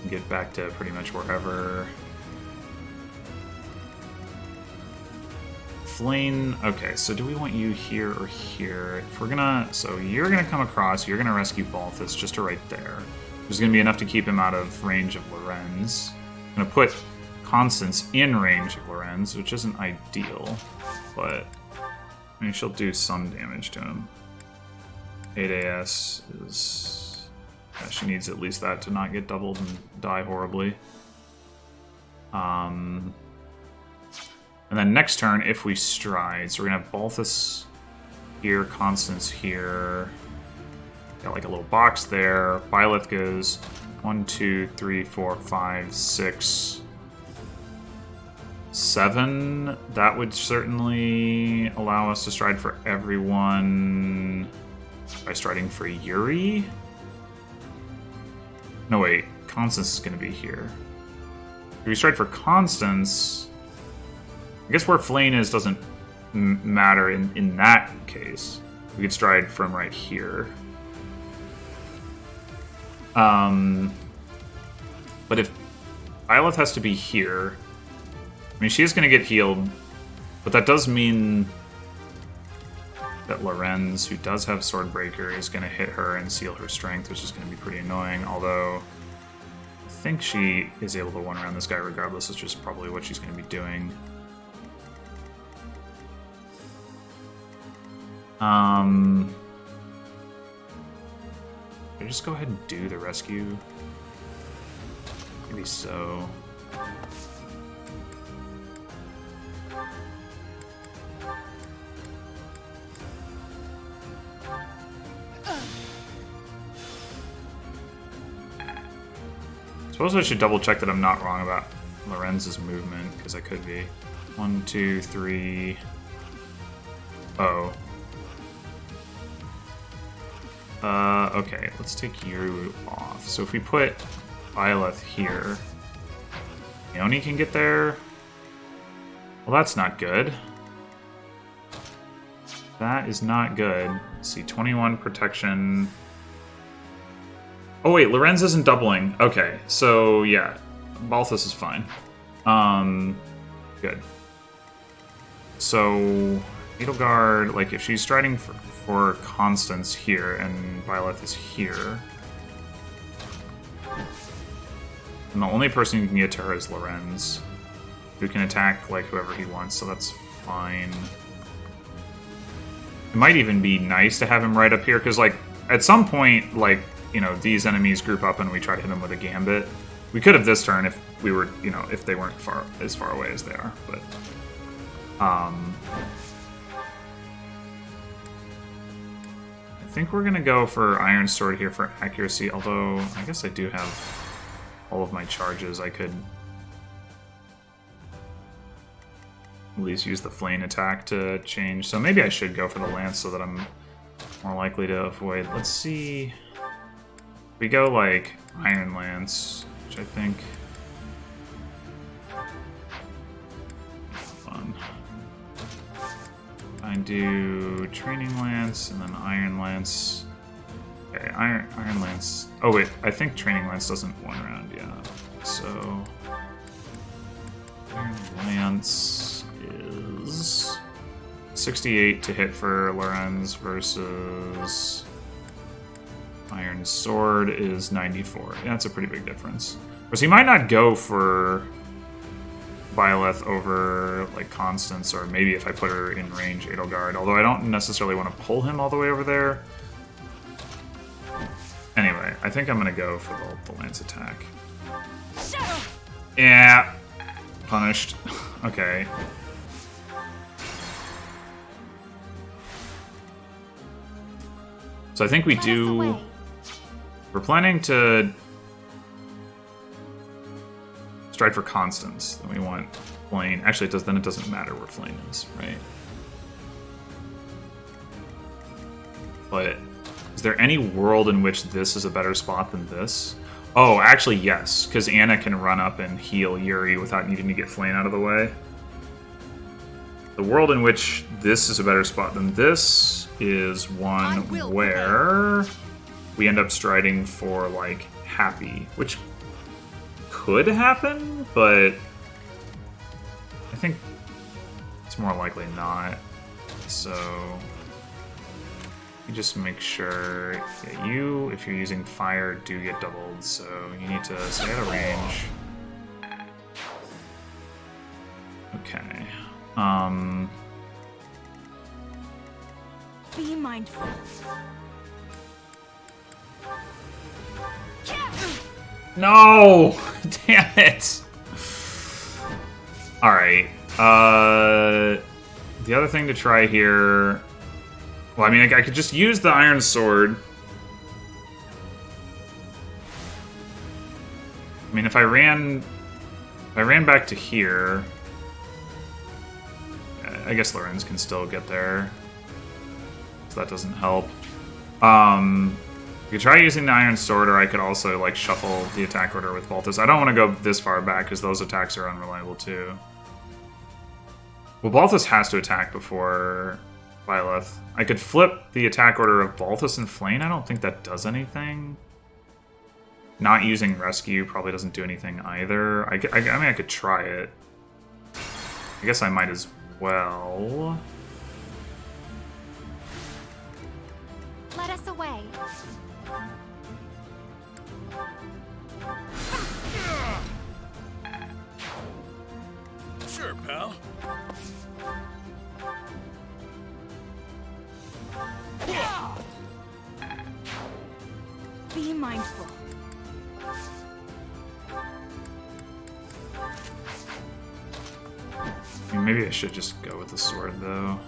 Get back to pretty much wherever. Flame. Okay, so do we want you here or here? If we're gonna, so you're gonna come across. You're gonna rescue Balthus just to right there. There's gonna be enough to keep him out of range of Lorenz. I'm gonna put Constance in range of Lorenz, which isn't ideal, but I mean she'll do some damage to him. 8 AS is. Yeah, she needs at least that to not get doubled and die horribly. And then next turn, if we stride, so we're gonna have Balthus here, Constance here. Got like a little box there. Byleth goes 1, 2, 3, 4, 5, 6, 7. That would certainly allow us to stride for everyone by striding for Yuri. No, wait. Constance is going to be here. If we stride for Constance, I guess where Flame is doesn't matter in that case. We could stride from right here. But if Byleth has to be here, I mean, she is going to get healed, but that does mean that Lorenz, who does have Swordbreaker, is going to hit her and seal her strength, which is going to be pretty annoying, although I think she is able to one around this guy regardless, which is probably what she's going to be doing. I just go ahead and do the rescue? Maybe so. Suppose I should double check that I'm not wrong about Lorenz's movement, because I could be. 1, 2, 3. Oh. Okay, let's take Yuru off. So if we put Byleth here, Yoni can get there. Well, that's not good. That is not good. Let's see, 21 protection. Oh wait, Lorenz isn't doubling. Okay, so yeah, Balthus is fine. Good. So Edelgard, like if she's striding for Constance here and Byleth is here, and the only person who can get to her is Lorenz, who can attack like whoever he wants, so that's fine. It might even be nice to have him right up here, because like at some point, like, you know, these enemies group up and we try to hit them with a gambit. We could have this turn if we were, you know, if they weren't as far away as they are, but I think we're gonna go for Iron Sword here for accuracy, although I guess I do have all of my charges. I could at least use the Flame attack to change, so maybe I should go for the Lance so that I'm more likely to avoid. Let's see. We go like Iron Lance, which I think fun. I do Training Lance and then Iron Lance. Okay, Iron Lance. Oh wait, I think Training Lance doesn't one round, yeah. So Iron Lance is 68 to hit for Lorenz versus Iron Sword is 94. Yeah, that's a pretty big difference. Because he might not go for Byleth over like Constance, or maybe if I put her in range, Edelgard. Although I don't necessarily want to pull him all the way over there. Anyway, I think I'm gonna go for the lance attack. Yeah. Punished. Okay. So I think we do... We're planning to stride for constants. Then we want flame. Actually, then it doesn't matter where flame is, right? But is there any world in which this is a better spot than this? Oh, actually, yes, because Anna can run up and heal Yuri without needing to get Flame out of the way. The world in which this is a better spot than this is one where we end up striding for, like, Happy, which could happen, but I think it's more likely not. So you just make sure, yeah, you, if you're using fire, do get doubled, so you need to stay out of range. Okay. Be mindful. No! Damn it! Alright. The other thing to try here... Well, I mean, I could just use the Iron Sword. I mean, if I ran back to here... I guess Lorenz can still get there. So that doesn't help. I could try using the Iron Sword, or I could also, like, shuffle the attack order with Balthus. I don't want to go this far back, because those attacks are unreliable, too. Well, Balthus has to attack before Byleth. I could flip the attack order of Balthus and Flame. I don't think that does anything. Not using Rescue probably doesn't do anything either. I mean, I could try it. I guess I might as well. Let us away. Sure, pal. Be mindful. I mean, maybe I should just go with the sword, though.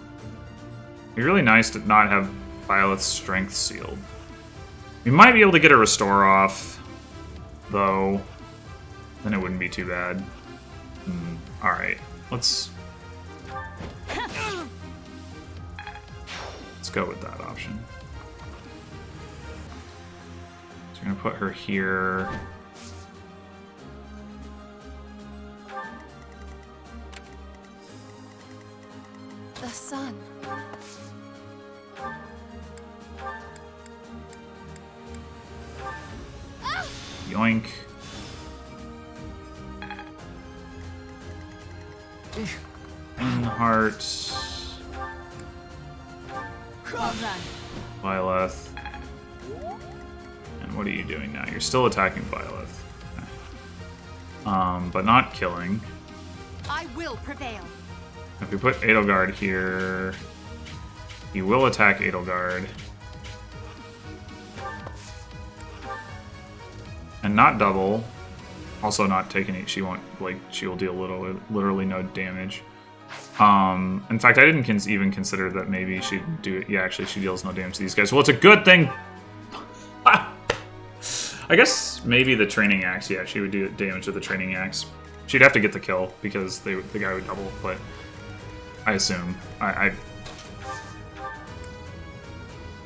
It'd be really nice to not have Violet's strength sealed. We might be able to get a restore off, though. Then it wouldn't be too bad. Alright, let's go with that option. So we're gonna put her here. The sun. Yoink. And heart. Well done. Byleth. And what are you doing now? You're still attacking Byleth. Okay. But not killing. I will prevail. If we put Edelgard here, he will attack Edelgard. And not double. Also not taking it. She won't, like, she will deal literally no damage. In fact, I didn't even consider that maybe she'd do it. Yeah, actually, she deals no damage to these guys. Well, it's a good thing. I guess maybe the training axe. Yeah, she would do damage with the training axe. She'd have to get the kill because the guy would double, but I assume.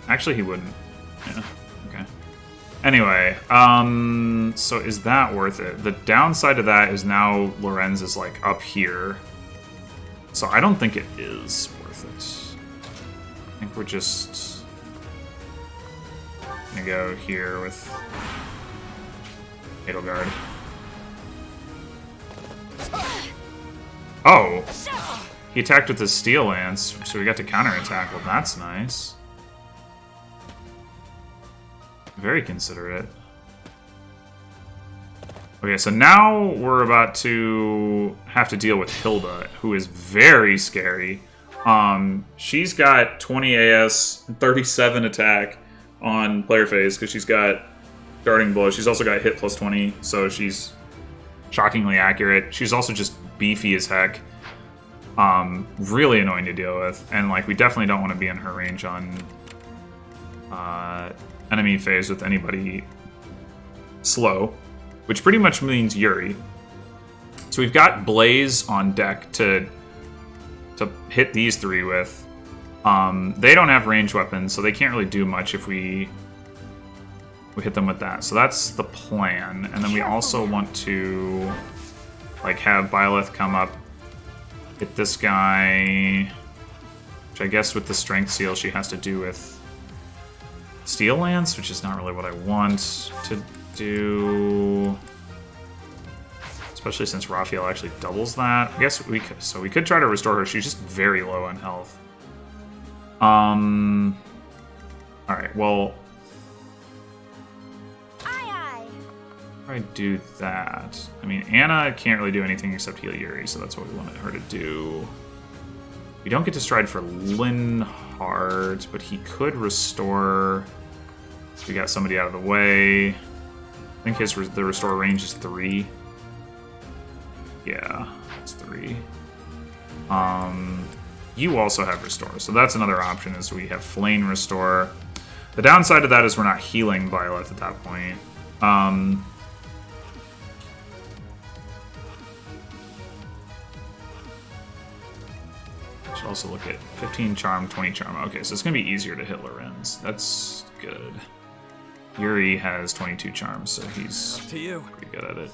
Actually, he wouldn't. Yeah, okay. Anyway, so is that worth it? The downside of that is now Lorenz is, like, up here. So I don't think it is worth it. I think we're just gonna go here with Edelgard. Oh! He attacked with his Steel Lance, so we got to counterattack. Well, that's nice. Very considerate. Okay, so now we're about to have to deal with Hilda, who is very scary. She's got 20 AS, 37 attack on player phase, because she's got Darting blow. She's also got hit plus 20, so she's shockingly accurate. She's also just beefy as heck. Really annoying to deal with, and like we definitely don't want to be in her range on enemy phase with anybody slow, which pretty much means Yuri. So we've got Blaze on deck to hit these three with. They don't have ranged weapons, so they can't really do much if we hit them with that. So that's the plan. And then we also want to like have Byleth come up, hit this guy, which I guess with the strength seal she has to do with Steel Lance, which is not really what I want to do. Especially since Raphael actually doubles that. I guess we could, so we could try to restore her. She's just very low on health. Alright, well, I do that. I mean, Anna can't really do anything except heal Yuri, so that's what we wanted her to do. We don't get to stride for Linhardt, but he could restore. We got somebody out of the way. I think the restore range is 3. Yeah, it's 3. You also have restore, so that's another option. Is we have Flame restore. The downside of that is we're not healing Byleth at that point. Should also look at 15 charm, 20 charm. Okay, so it's gonna be easier to hit Lorenz. That's good. Yuri has 22 charms, so he's pretty good at it.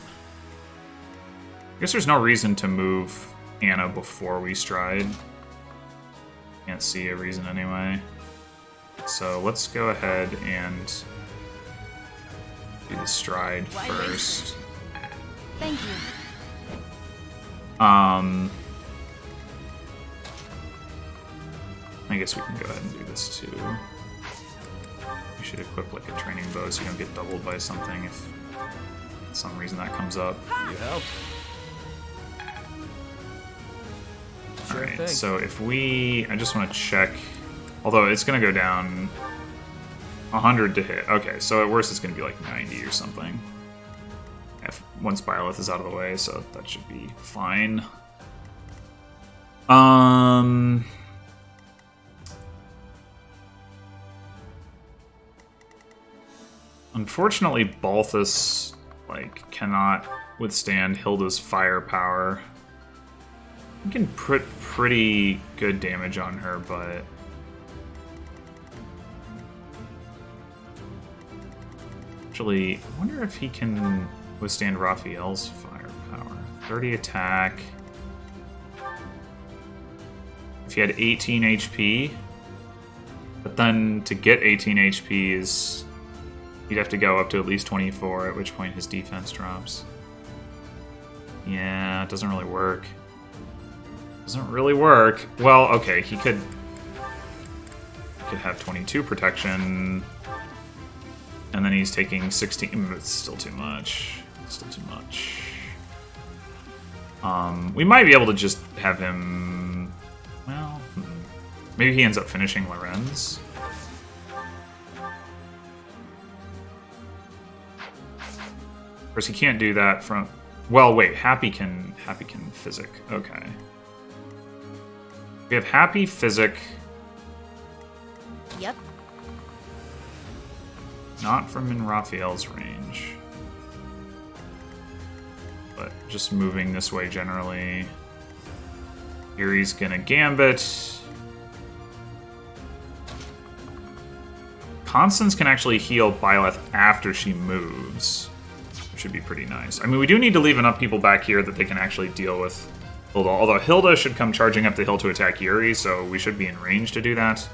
I guess there's no reason to move Anna before we stride. Can't see a reason anyway. So let's go ahead and do the stride first. Thank you. I guess we can go ahead and do this too. We should equip like a training bow so you don't get doubled by something if for some reason that comes up. You helped. Alright, so if we... I just want to check... Although it's going to go down 100 to hit. Okay, so at worst it's going to be like 90 or something. Once Byleth is out of the way, so that should be fine. Unfortunately, Balthus like cannot withstand Hilda's firepower. We can put pretty good damage on her, but actually, I wonder if he can withstand Raphael's firepower. 30 attack. If he had 18 HP, but then to get 18 HP is he'd have to go up to at least 24, at which point his defense drops. Yeah, it doesn't really work. Doesn't really work. Well, okay, he could have 22 protection, and then he's taking 16. But it's still too much. Still too much. We might be able to just have him. Well, maybe he ends up finishing Lorenz. Of course, he can't do that from. Well, wait. Happy can physic. Okay. We have Happy physic. Yep. Not from in Raphael's range. But just moving this way generally. Yuri's gonna Gambit. Constance can actually heal Byleth after she moves. Which should be pretty nice. I mean, we do need to leave enough people back here that they can actually deal with Hilda. Although Hilda should come charging up the hill to attack Yuri, so we should be in range to do that.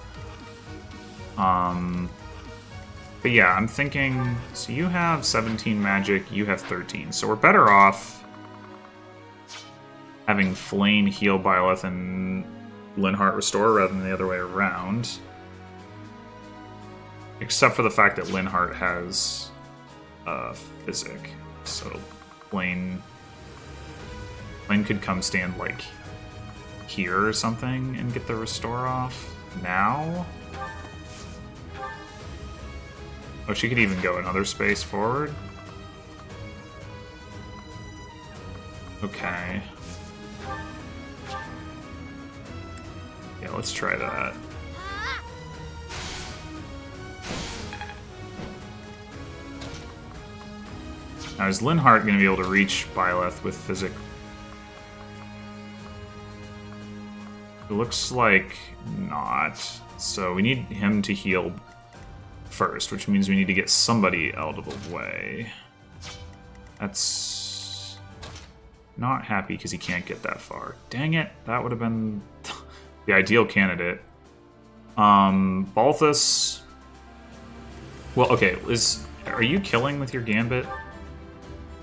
But yeah, I'm thinking... So you have 17 magic, you have 13. So we're better off having Flame heal Byleth and Linhardt restore rather than the other way around. Except for the fact that Linhardt has physic. So Flame could come stand like here or something and get the restore off now. Oh, she could even go another space forward. Okay. Yeah, let's try that. Now, is Linhardt going to be able to reach Byleth with Physic? It looks like not. So we need him to heal first, which means we need to get somebody out of the way. That's not happy because he can't get that far. Dang it, that would have been the ideal candidate. Balthus. Well, okay, are you killing with your Gambit?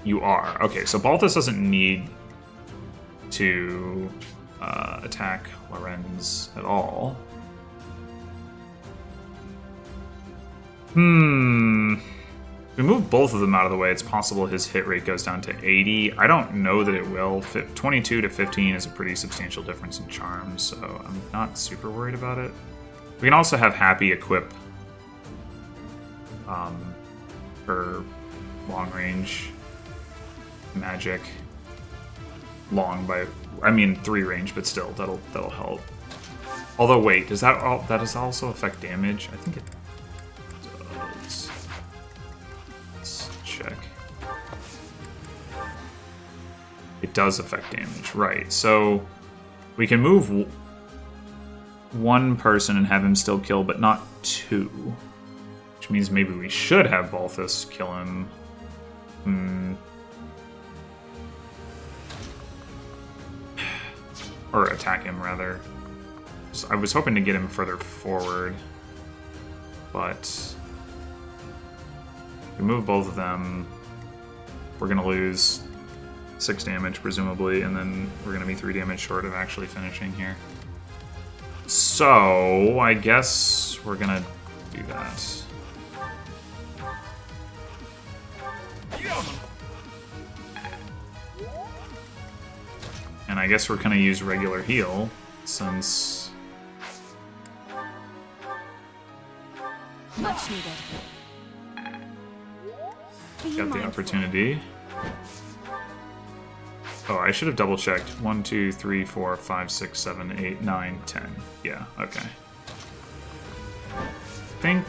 You are. Okay, so Balthus doesn't need to attack Lorenz at all. If we move both of them out of the way, it's possible his hit rate goes down to 80. I don't know that it will. 22 to 15 is a pretty substantial difference in charms, so I'm not super worried about it. We can also have Happy equip her long range magic. Long by, I mean 3 range, but still that'll help. Although wait, does that also affect damage? I think it does. Let's check. It does affect damage, right? So we can move one person and have him still kill, but not 2, which means maybe we should have Balthus kill him. Or attack him, rather. I was hoping to get him further forward, but if we move both of them, we're going to lose 6 damage, presumably, and then we're going to be 3 damage short of actually finishing here. So, I guess we're going to do that. And I guess we're going to use regular heal, since... Much needed. Got the opportunity. Oh, I should have double checked. 1, 2, 3, 4, 5, 6, 7, 8, 9, 10. Yeah, okay. I think...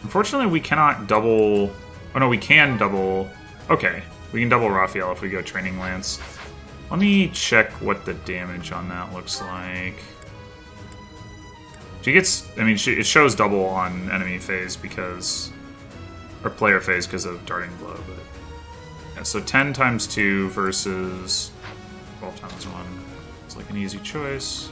Unfortunately, we cannot double... Oh no, we can double... Okay, we can double Raphael if we go Training Lance. Let me check what the damage on that looks like. She gets... I mean, it shows double on enemy phase because... Or player phase because of Darting Blow, but... Yeah, so 10 times 2 versus 12 times 1. It's like an easy choice.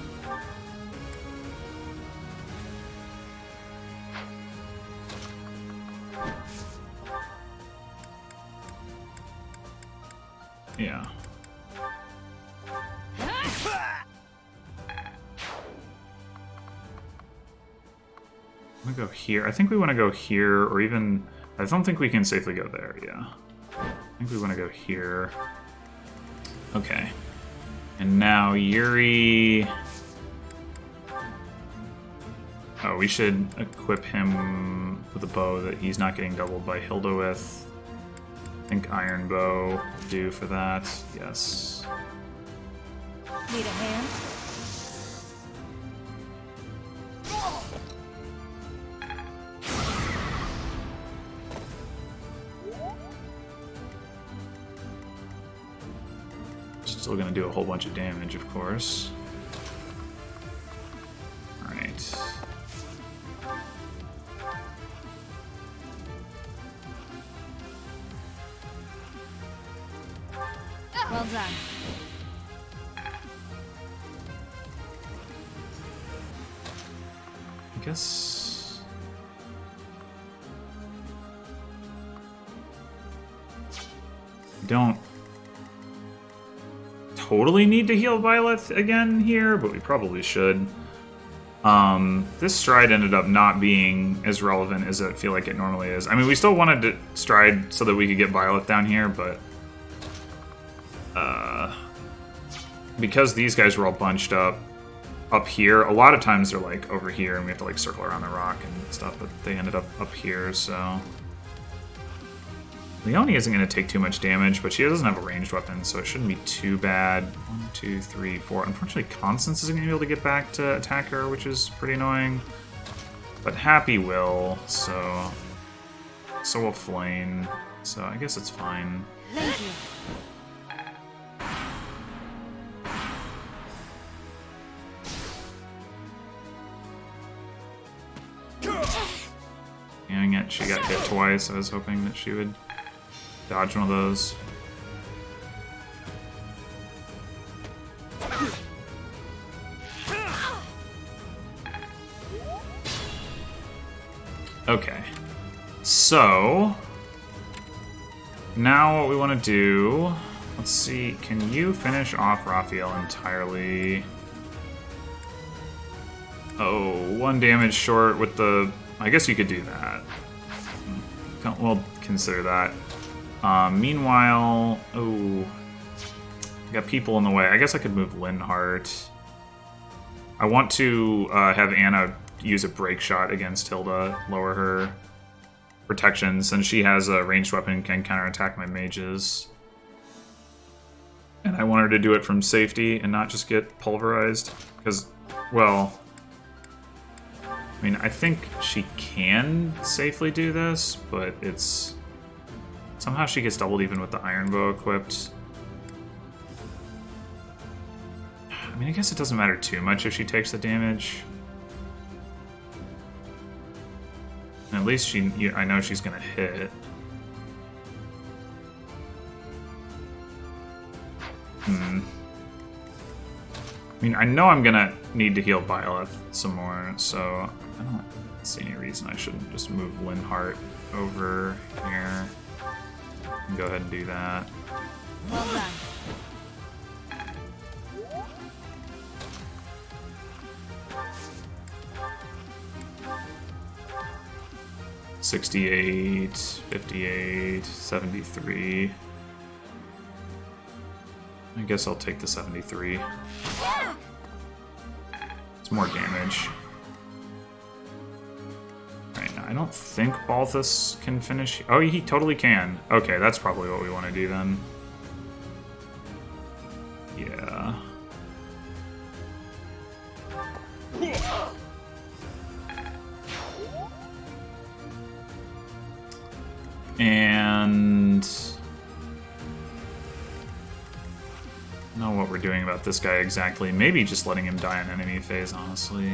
Yeah. I'm gonna go here. I think we want to go here, or even... I don't think we can safely go there, yeah. I think we want to go here. Okay. And now Yuri... Oh, we should equip him with a bow that he's not getting doubled by Hilda with. I think Iron Bow will do for that. Yes. Need a hand? Still gonna do a whole bunch of damage, of course. Alright. Well done. I guess... Don't totally need to heal Violet again here, but we probably should. This stride ended up not being as relevant as I feel like it normally is. I mean, we still wanted to stride so that we could get Violet down here, but because these guys were all bunched up, up here. A lot of times they're like over here and we have to like circle around the rock and stuff, but they ended up here, so... Leonie isn't going to take too much damage, but she doesn't have a ranged weapon, so it shouldn't be too bad. 1, 2, 3, 4. Unfortunately, Constance isn't going to be able to get back to attack her, which is pretty annoying. But Happy will, so will Flame. So I guess it's fine. Thank you. Dang it, she got hit twice. I was hoping that she would dodge one of those. Okay. So now what we want to do, let's see, can you finish off Raphael entirely? Oh, 1 damage short with the... I guess you could do that. We'll consider that. Meanwhile... Oh... Got people in the way. I guess I could move Linhardt. I want to have Anna use a break shot against Hilda. Lower her protection. Since she has a ranged weapon, can counterattack my mages. And I want her to do it from safety and not just get pulverized. Because, well... I mean, I think she can safely do this, but it's... Somehow she gets doubled even with the Iron Bow equipped. I mean, I guess it doesn't matter too much if she takes the damage. And at least I know she's gonna hit. I mean, I know I'm gonna need to heal Byleth some more, so I don't see any reason I shouldn't just move Linhardt over here. Go ahead and do that. Well done. 68, 58, 73. I guess I'll take the 73. It's more damage. Right, now I don't think Balthus can finish. Oh, he totally can. Okay, that's probably what we want to do then. Yeah. And I don't know what we're doing about this guy exactly. Maybe just letting him die in enemy phase, honestly.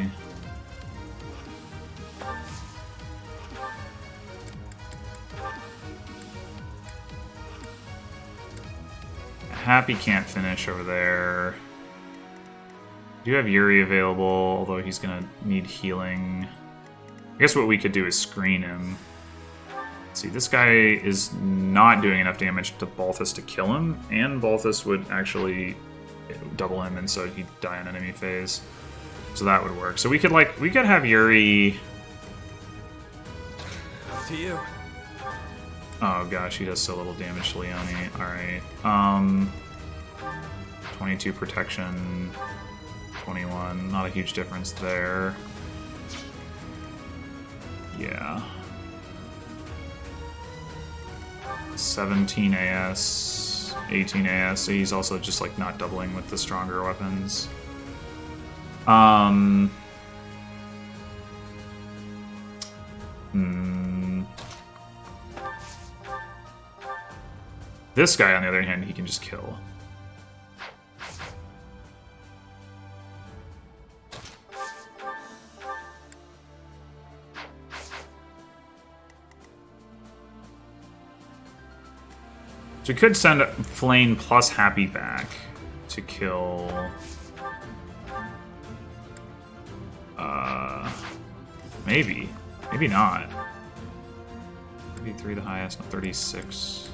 Happy can't finish over there. Do have Yuri available, although he's gonna need healing. I guess what we could do is screen him. See, this guy is not doing enough damage to Balthus to kill him, and Balthus would actually double him, and so he'd die in enemy phase. So that would work. So we could have Yuri. Up to you. Oh gosh, he does so little damage to Leonie. Alright. 22 protection, 21. Not a huge difference there. Yeah. 17 AS, 18 AS, so he's also just like not doubling with the stronger weapons. This guy, on the other hand, he can just kill. So we could send Flame plus Happy back to kill... maybe. Maybe not. 33 the highest, not 36.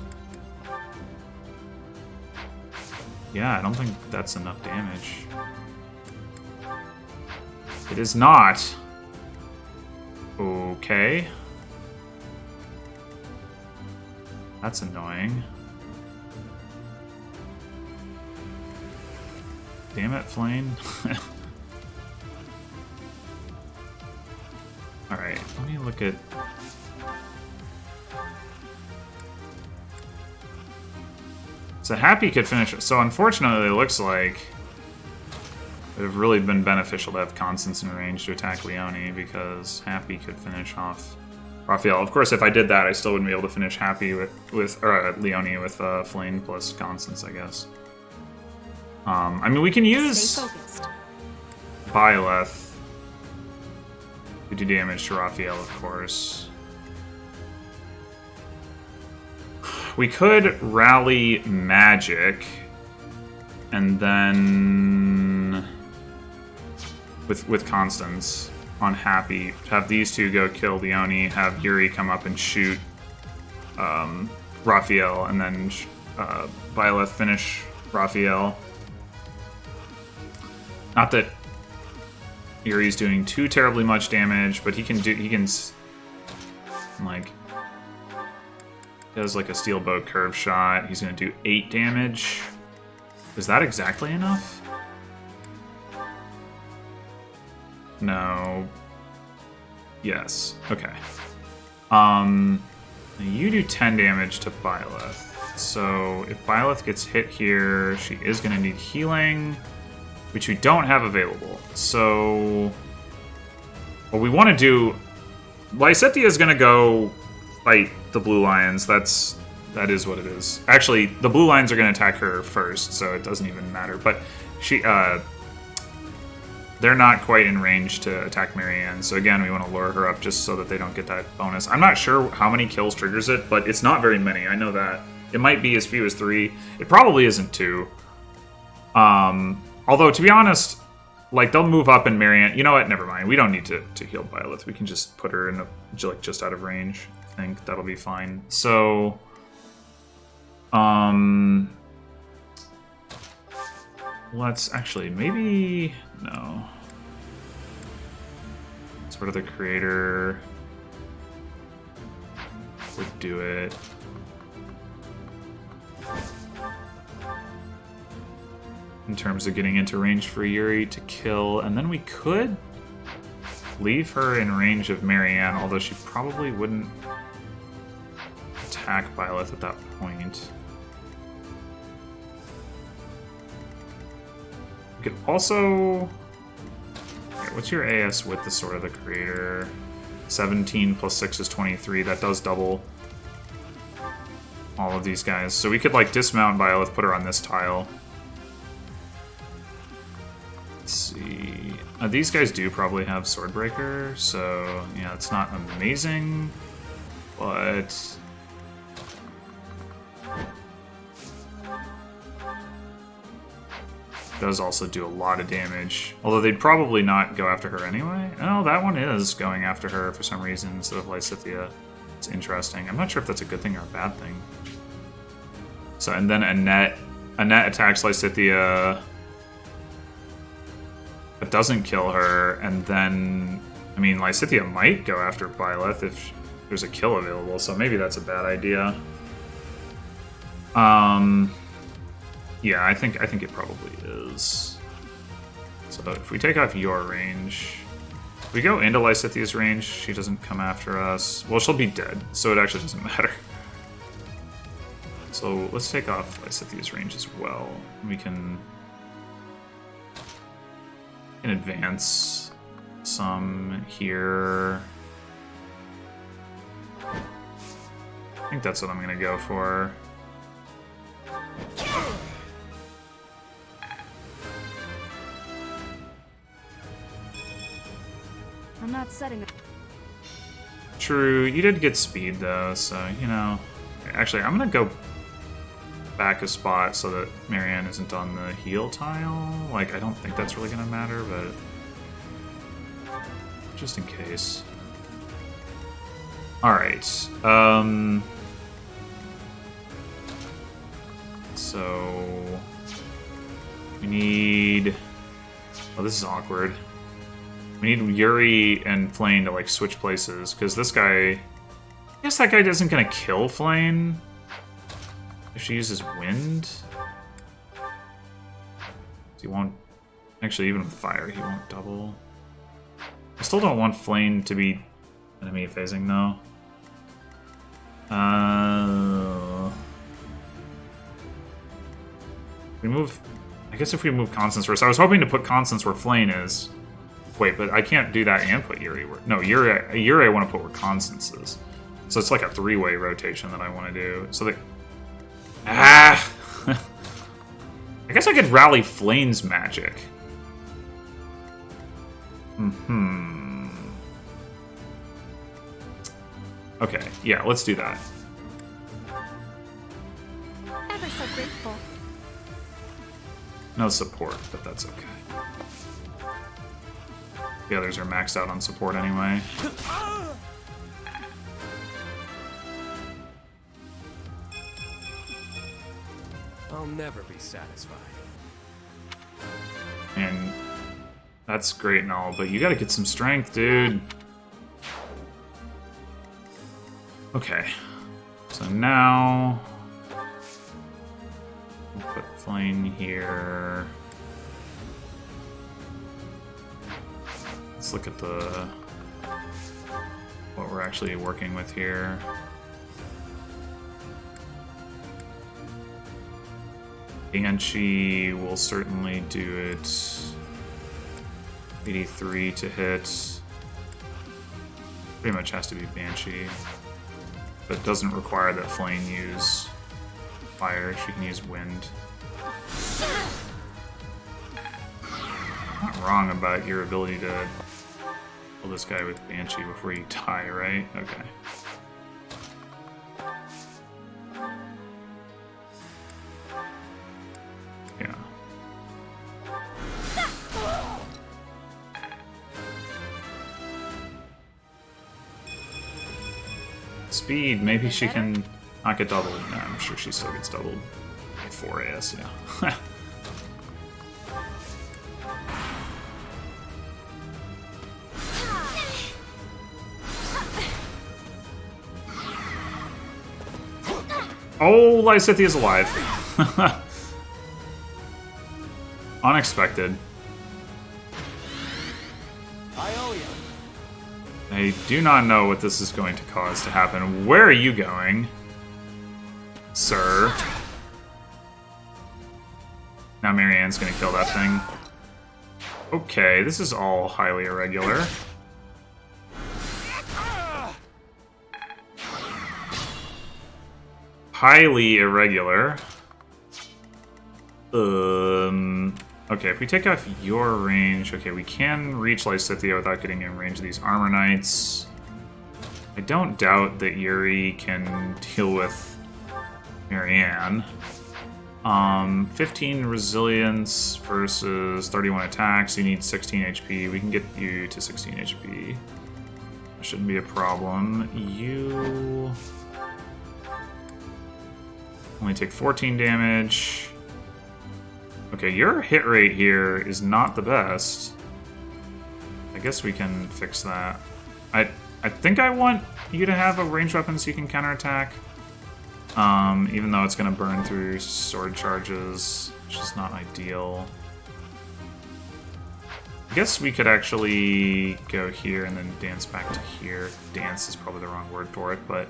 Yeah, I don't think that's enough damage. It is not. Okay. That's annoying. Damn it, Flame. Alright, let me look at... So Happy could finish it. So unfortunately, it looks like it would have really been beneficial to have Constance in range to attack Leone, because Happy could finish off Raphael. Of course, if I did that, I still wouldn't be able to finish Happy with Leone with Flame plus Constance, I guess. I mean, we can use Byleth to do damage to Raphael, of course. We could rally Magic, and then with Constance on Happy, have these two go kill Leone, have Yuri come up and shoot Raphael, and then Byleth finish Raphael. Not that Yuri's doing too terribly much damage, but he can like, does like a steel bow curve shot. He's gonna do 8 damage. Is that exactly enough? No. Yes. Okay. You do 10 damage to Byleth. So if Byleth gets hit here, she is gonna need healing, which we don't have available. So what we want to do, Lysithea is going to go fight the Blue Lions. That is what it is. Actually, the Blue Lions are going to attack her first, so it doesn't even matter. But they're not quite in range to attack Marianne. So again, we want to lure her up just so that they don't get that bonus. I'm not sure how many kills triggers it, but it's not very many. I know that. It might be as few as 3. It probably isn't 2. Although, to be honest, like, they'll move up and Marianne... You know what? Never mind. We don't need to heal Byleth. We can just put her in like, just out of range. I think that'll be fine. So... let's actually... Maybe... No. Sort of the creator... would do it. In terms of getting into range for Yuri to kill, and then we could leave her in range of Marianne, although she probably wouldn't attack Byleth at that point. We could also... Okay, what's your AS with the Sword of the Creator? 17 plus 6 is 23. That does double all of these guys. So we could, like, dismount Byleth, put her on this tile. Let's see. These guys do probably have Swordbreaker, so yeah, it's not amazing, but does also do a lot of damage. Although they'd probably not go after her anyway. Oh, that one is going after her for some reason instead of Lysithea. It's interesting. I'm not sure if that's a good thing or a bad thing. So, and then Annette attacks Lysithea. It doesn't kill her, and then, I mean, Lysithea might go after Byleth if there's a kill available, so maybe that's a bad idea. Yeah, I think it probably is. So if we take off your range, if we go into Lysithea's range, she doesn't come after us. Well, she'll be dead, so it actually doesn't matter. So let's take off Lysithea's range as well. We can advance some here. I think that's what I'm gonna go for. I'm not setting up. True, you did get speed though, so you know. Actually, I'm gonna go back a spot so that Marianne isn't on the heal tile. Like, I don't think that's really gonna matter, but just in case. Alright, so we need... Oh, this is awkward. We need Yuri and Flame to, like, switch places, because this guy... I guess that guy isn't gonna kill Flame if she uses Wind. He won't... Actually, even with Fire, he won't double. I still don't want Flame to be enemy phasing though. We move. I guess if we move Constance first, I was hoping to put Constance where Flame is. Wait, but I can't do that and put Yuri where. No, Yuri I want to put where Constance is. So it's like a three-way rotation that I want to do. So that. Ah! I guess I could rally Flame's magic. Okay, yeah, let's do that. Ever so grateful. No support, but that's okay. The others are maxed out on support anyway. I'll never be satisfied. And that's great and all, but you gotta get some strength, dude. Okay. So now we'll put Flame here. Let's look at what we're actually working with here. Banshee will certainly do it. 83 to hit. Pretty much has to be Banshee. But it doesn't require that Flame use fire. She can use wind. Not wrong about your ability to kill this guy with Banshee before you die, right? Okay. Yeah. Speed, maybe she can not get doubled. No, I'm sure she still gets doubled. 4 AS, yeah. Oh, Lysithia's alive. Unexpected. I do not know what this is going to cause to happen. Where are you going, sir? Now Marianne's going to kill that thing. Okay, this is all highly irregular. Highly irregular. Okay, if we take off your range... Okay, we can reach Lysithia without getting in range of these Armor Knights. I don't doubt that Yuri can deal with Marianne. 15 resilience versus 31 attacks. You need 16 HP. We can get you to 16 HP. That shouldn't be a problem. You... only take 14 damage. Okay, your hit rate here is not the best. I guess we can fix that. I think I want you to have a ranged weapon so you can counterattack. Even though it's going to burn through sword charges, which is not ideal. I guess we could actually go here and then dance back to here. Dance is probably the wrong word for it, but...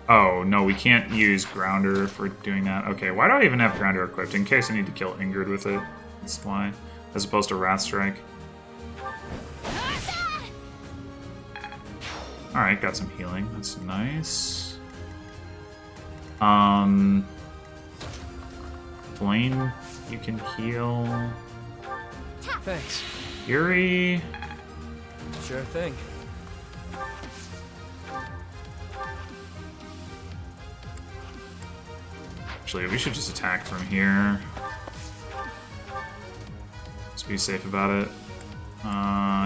Oh, no, we can't use Grounder for doing that. Okay, why do I even have Grounder equipped? In case I need to kill Ingrid with it. That's why. As opposed to Wrath Strike. Alright, got some healing. That's nice. Blaine, you can heal. Thanks. Yuri. Sure thing. Actually, we should just attack from here. Just be safe about it.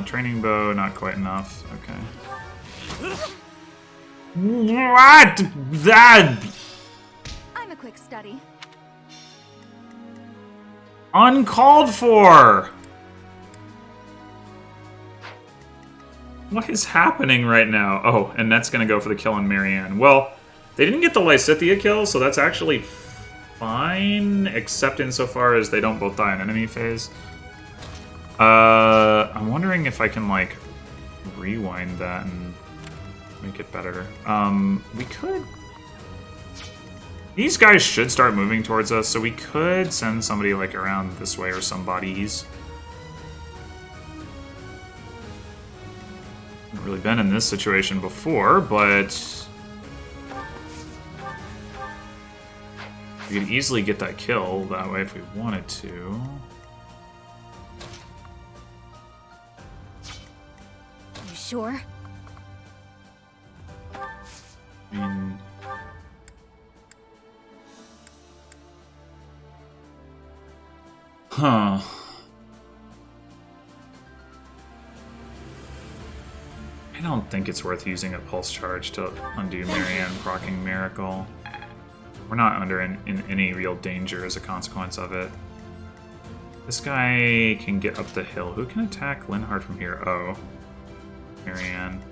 Training bow, not quite enough. Okay. What? That? I'm a quick study. Uncalled for! What is happening right now? Oh, and that's gonna go for the kill on Marianne. Well, they didn't get the Lysithia kill, so that's actually fine, except insofar as they don't both die in enemy phase. I'm wondering if I can, like, rewind that and make it better. We could... These guys should start moving towards us, so we could send somebody, like, around this way or some bodies. Haven't really been in this situation before, but... We could easily get that kill that way if we wanted to. You sure? I mean... Huh. I don't think it's worth using a pulse charge to undo Marianne proccing Miracle. We're not in any real danger as a consequence of it. This guy can get up the hill. Who can attack Linhardt from here? Oh. Marianne.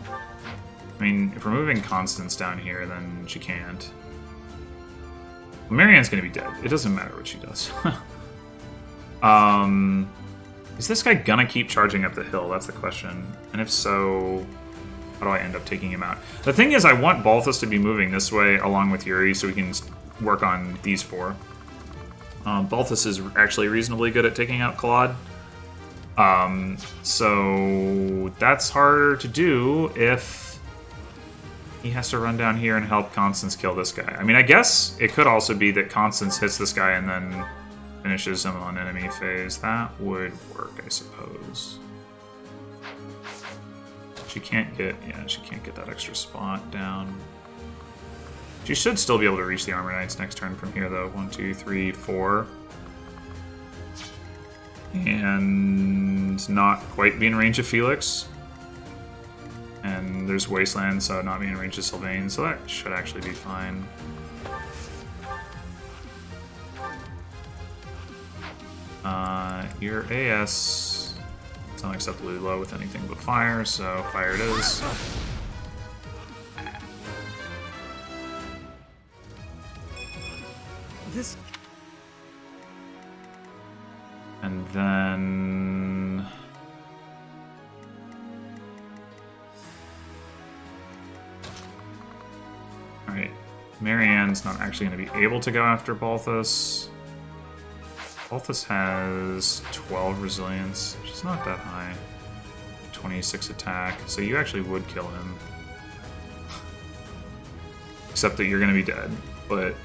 I mean, if we're moving Constance down here, then she can't. Well, Marianne's gonna be dead. It doesn't matter what she does. Is this guy gonna keep charging up the hill? That's the question. And if so, how do I end up taking him out? The thing is, I want Balthus to be moving this way along with Yuri so we can work on these four. Balthus is actually reasonably good at taking out Claude. So that's harder to do if he has to run down here and help Constance kill this guy. I mean, I guess it could also be that Constance hits this guy and then finishes him on enemy phase. That would work, I suppose. She can't get, yeah, she can't get that extra spot down. She should still be able to reach the Armor Knights next turn from here, though. 1, 2, 3, 4. And not quite be in range of Felix. And there's Wasteland, so not be in range of Sylvain, so that should actually be fine. Your AS is unacceptably low with anything but fire, so fire it is. This... And then... Alright, Marianne's not actually going to be able to go after Balthus. Balthus has 12 resilience, which is not that high. 26 attack, so you actually would kill him. Except that you're going to be dead. But,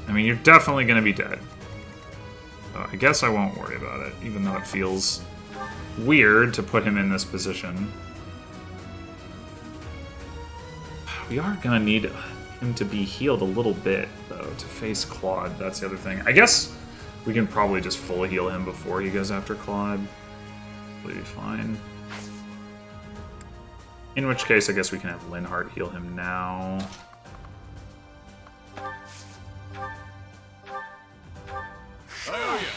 I mean, you're definitely going to be dead. So I guess I won't worry about it, even though it feels weird to put him in this position. We are going to need him to be healed a little bit, though, to face Claude. That's the other thing. I guess we can probably just full heal him before he goes after Claude. It'll be fine. In which case, I guess we can have Linhardt heal him now. Oh, yeah.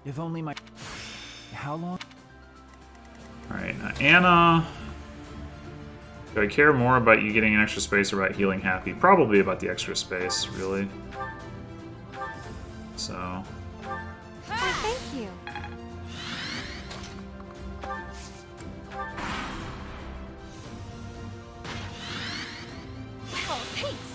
If only my... How long? Alright, now Anna... Do I care more about you getting an extra space or about healing Happy? Probably about the extra space, really. So... Oh, thank you. Oh, thanks.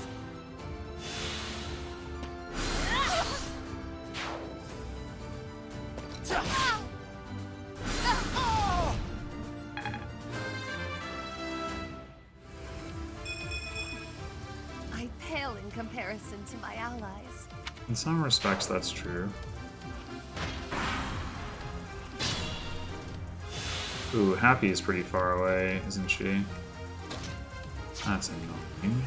I pale in comparison to my allies. in some respects, that's true. Ooh, Happy is pretty far away, isn't she? That's annoying.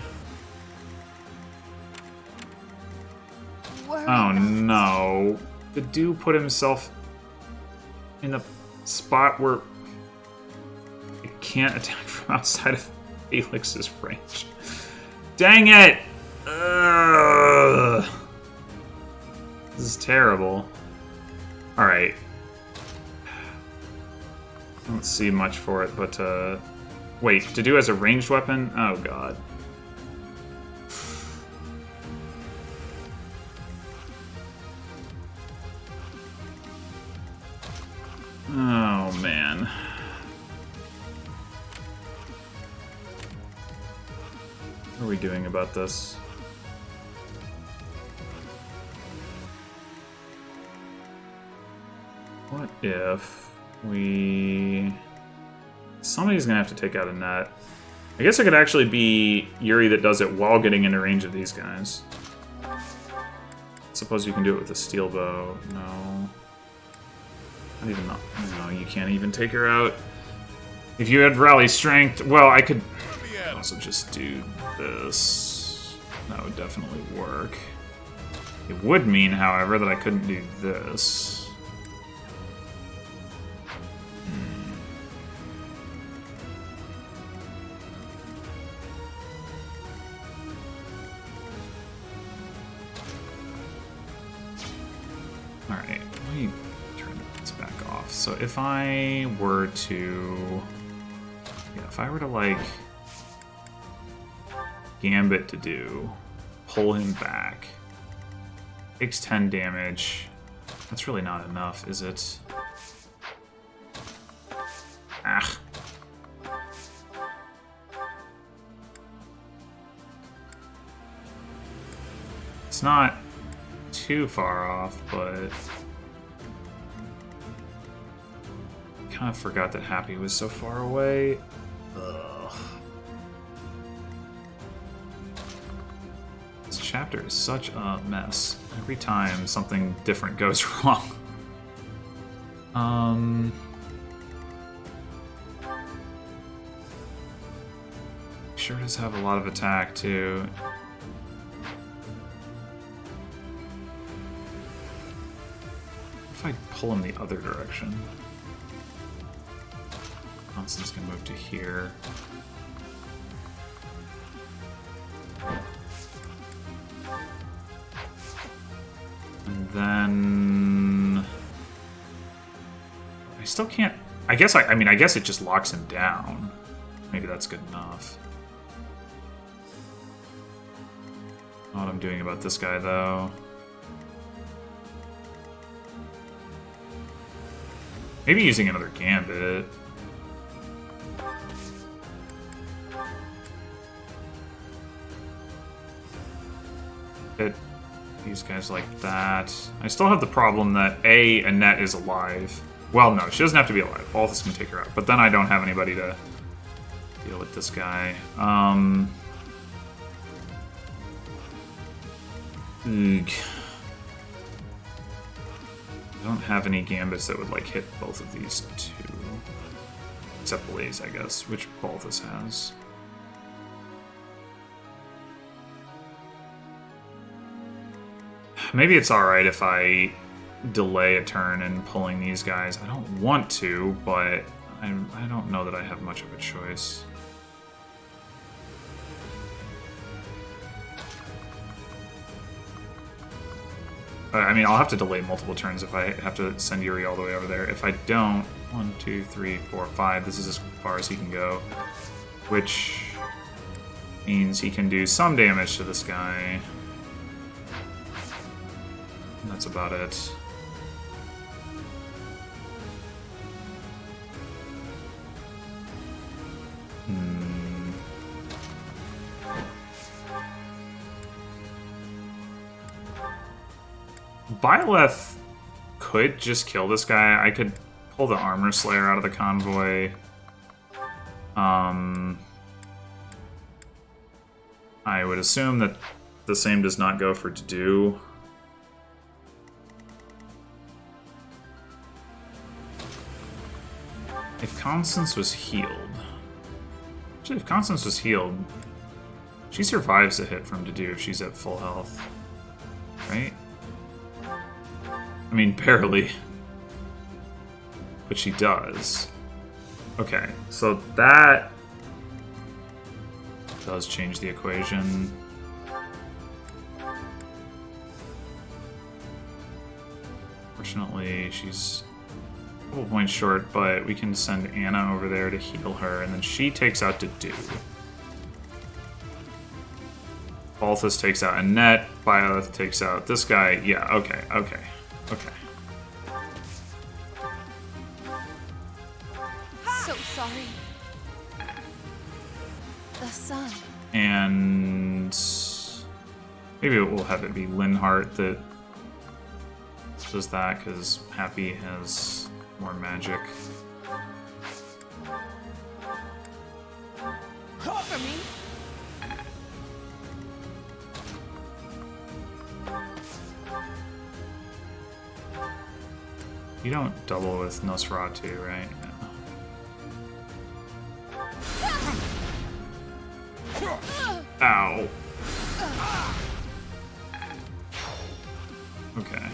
Oh no. The dude put himself in a spot where it can't attack from outside of Felix's range. Dang it! Ugh. This is terrible. Alright. I don't see much for it, but wait, to do as a ranged weapon? Oh god. man. What are we doing about this? What if we... Somebody's gonna have to take out a net. I guess it could actually be Yuri that does it while getting into range of these guys. Suppose you can do it with a steel bow. No. Not even not. No, you can't even take her out. If you had rally strength, well, I could also just do this. That would definitely work. It would mean, however, that I couldn't do this. Alright, let me turn this back off. So if I were to... Yeah, if I were to, like... Gambit to do... Pull him back... Takes 10 damage... That's really not enough, is it? Ah. It's not too far off, but kind of forgot that Happy was so far away. Ugh. This chapter is such a mess. Every time something different goes wrong. Sure does have a lot of attack too. If I pull him the other direction, Constance can move to here. And then I still can't. I guess I mean I guess it just locks him down. Maybe that's good enough. I don't know what I'm doing about this guy though. Maybe using another Gambit. Hit these guys like that. I still have the problem that Annette is alive. Well, no, she doesn't have to be alive. Balthus can take her out. But then I don't have anybody to deal with this guy. Ugh. I don't have any Gambits that would, like, hit both of these two. Except Blaze, I guess, which Balthus has. Maybe it's alright if I delay a turn in pulling these guys. I don't want to, but I don't know that I have much of a choice. I mean, I'll have to delay multiple turns if I have to send Yuri all the way over there. If I don't, 1, 2, 3, 4, 5, this is as far as he can go. Which means he can do some damage to this guy. And that's about it. Byleth could just kill this guy. I could pull the Armor Slayer out of the convoy. I would assume that the same does not go for Dedu. If Constance was healed... Actually, if Constance was healed, she survives a hit from Dedu if she's at full health. Right? I mean, barely. But she does. Okay, so that does change the equation. Fortunately, she's a couple points short, but we can send Anna over there to heal her, and then she takes out Dedu. Balthus takes out Annette, Byleth takes out this guy. Yeah, okay. sorry. The sun. And maybe we'll have it be Linhart that does that, because Happy has more magic. Cover me. You don't double with Nosferatu, right? No. Ow. Okay.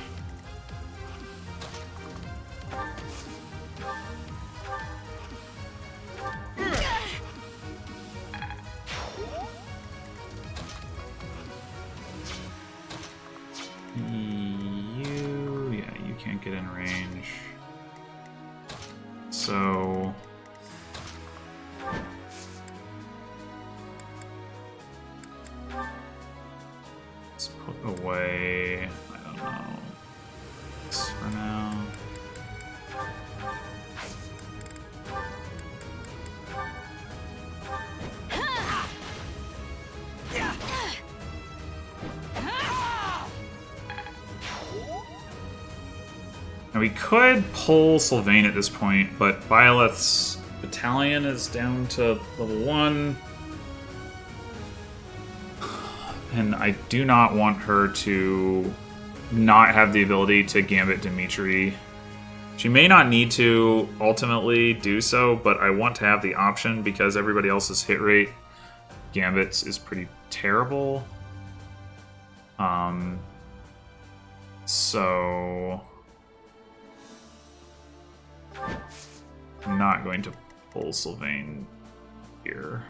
You can't get in range. So let's put away, I don't know, this for now. Now we could pull Sylvain at this point, but Byleth's battalion is down to level 1. And I do not want her to not have the ability to gambit Dimitri. She may not need to ultimately do so, but I want to have the option because everybody else's hit rate gambits is pretty terrible. So I'm not going to pull Sylvain here.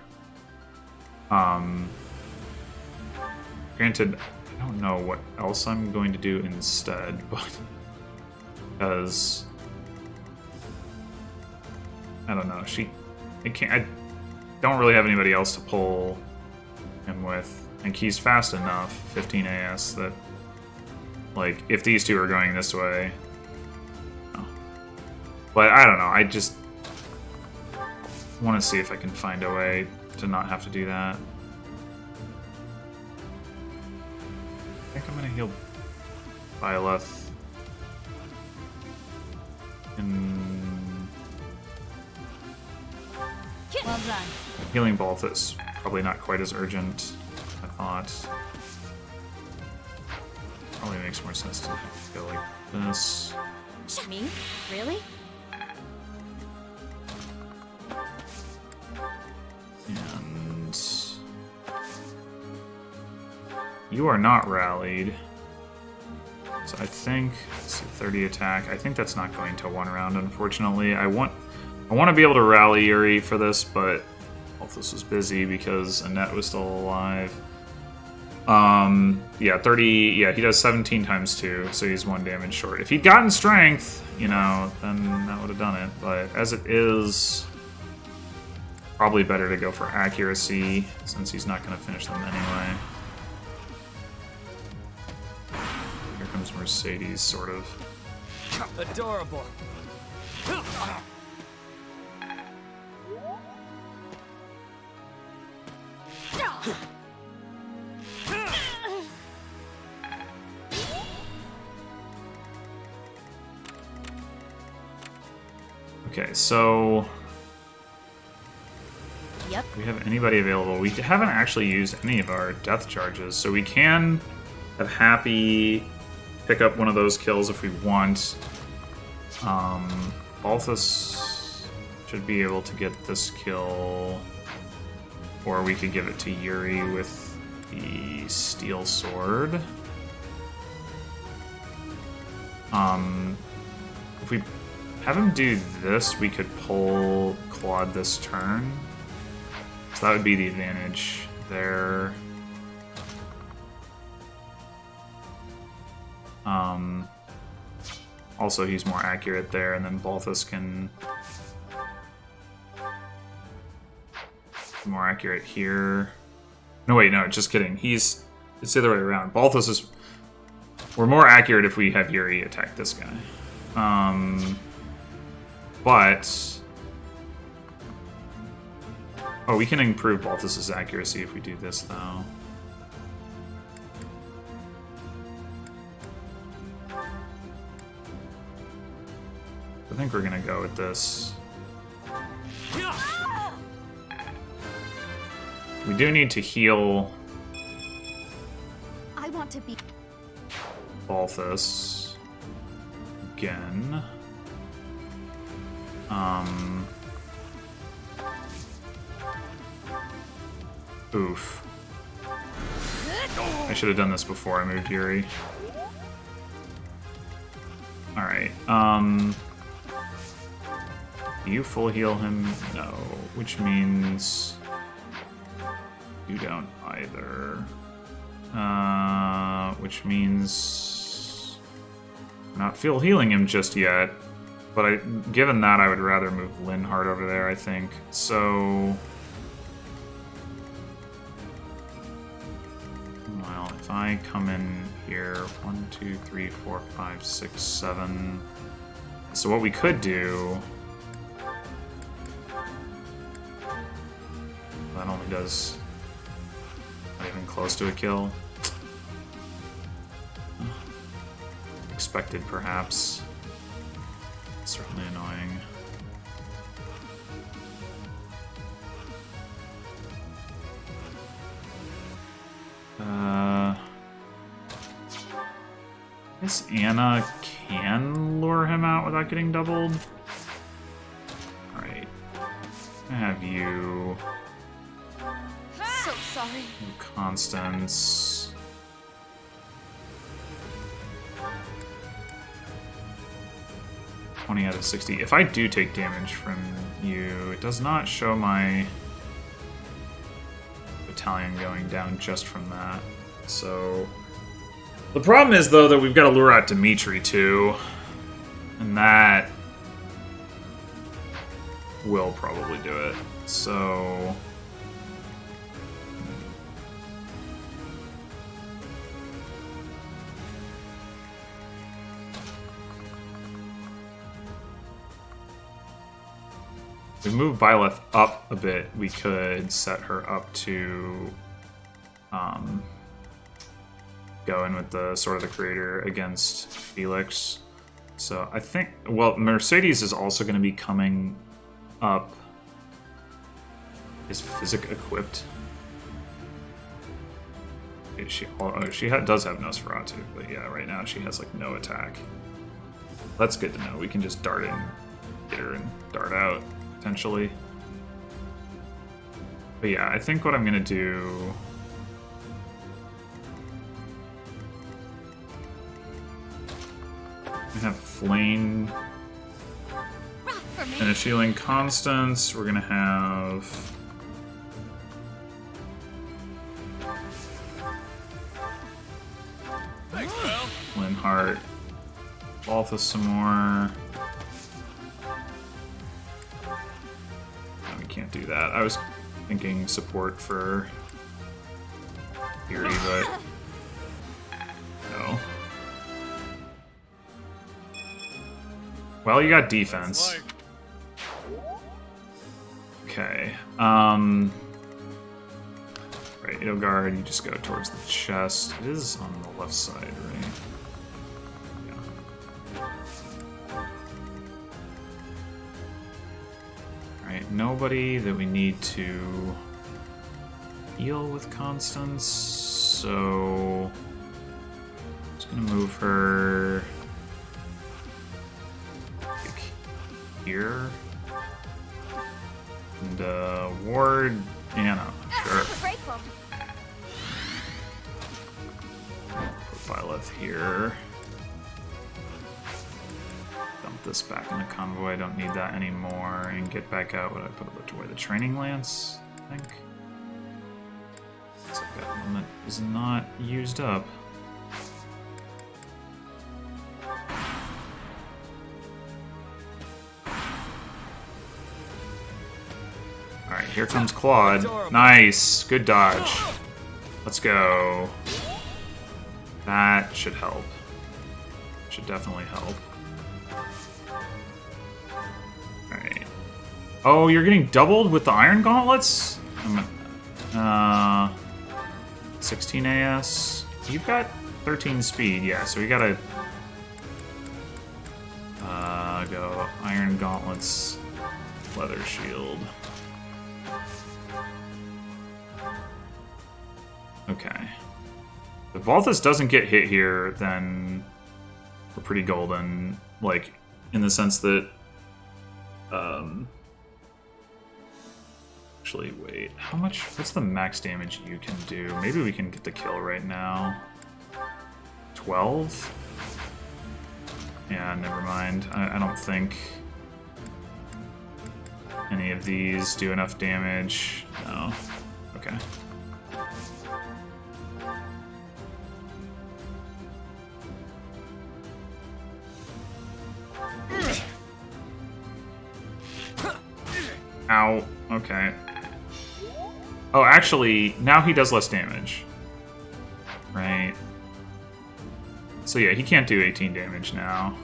Granted, I don't know what else I'm going to do instead, but because I don't know, I don't really have anybody else to pull him with. I think he's fast enough, 15 AS, that like if these two are going this way. But I don't know, I just want to see if I can find a way to not have to do that. I think I'm going to heal Byleth. And Well done. healing Balthus probably not quite as urgent, I thought. Probably makes more sense to go like this. Me? Really? And you are not rallied. So I think, let's see, 30 attack. I think that's not going to one round, unfortunately. I want to be able to rally Yuri for this, but Balthus was busy because Annette was still alive. Yeah, 30, yeah, he does 17 times 2, so he's 1 damage short. If he'd gotten strength, you know, then that would have done it. But as it is, probably better to go for accuracy, since he's not going to finish them anyway. Here comes Mercedes, sort of. Adorable. Okay, so Yep. do we have anybody available? We haven't actually used any of our death charges, so we can have Happy pick up one of those kills if we want. Balthus should be able to get this kill, or we could give it to Yuri with the steel sword. If we have him do this, we could pull Claude this turn. So that would be the advantage there. Also, he's more accurate there, and then Balthus can be more accurate here. No, wait, no, just kidding. It's the other way around. Balthus is... We're more accurate if we have Yuri attack this guy. But Oh, we can improve Balthus's accuracy if we do this, though. I think we're gonna go with this. We do need to heal I want to be. Balthus again. Oof. I should have done this before I moved Yuri. Alright, do you full heal him? No, which means you don't either. Which means I'm not full healing him just yet. But given that, I would rather move Linhardt over there, I think. So, well, if I come in here, 1, 2, 3, 4, 5, 6, 7. So what we could do, that only does not even close to a kill. Expected, perhaps. Certainly annoying. I guess Anna can lure him out without getting doubled. Alright. I have you. So sorry. Constance. 20 out of 60. If I do take damage from you, it does not show my battalion going down just from that. So the problem is, though, that we've got to lure out Dimitri too, and that will probably do it. So if we move Byleth up a bit, we could set her up to go in with the Sword of the Creator against Felix. So I think, well, Mercedes is also going to be coming up. Is Physic equipped? Is she? Oh, she does have Nosferatu, but yeah, right now she has like no attack. That's good to know. We can just dart in, get her, and dart out. Potentially. But yeah, I think what I'm gonna do... I have Flame and a Shielding Constance. We're gonna have... Thanks, pal. Linhardt. Balthus some more. Can't do that. I was thinking support for Yuri, but no. Well, you got defense. Okay. Right, Edelgard, you just go towards the chest. It is on the left side, right? Nobody that we need to heal with Constance, so I'm just gonna move her like here and ward Anna. Sure. Put Byleth here. This back in the convoy, I don't need that anymore, and get back out what I put away, the training lance, I think. Looks like that one that is not used up. Alright, here comes Claude. Nice! Good dodge. Let's go. That should help. Should definitely help. Alright. Oh, you're getting doubled with the Iron Gauntlets? 16 AS. You've got 13 speed, yeah, so we gotta go Iron Gauntlets, Leather Shield. Okay. If Balthus doesn't get hit here, then we're pretty golden, like, in the sense that, actually, wait, what's the max damage you can do? Maybe we can get the kill right now. 12? Yeah, never mind. I don't think any of these do enough damage. No. Okay. Ow. Okay. Oh, actually, now he does less damage. Right. So yeah, he can't do 18 damage now.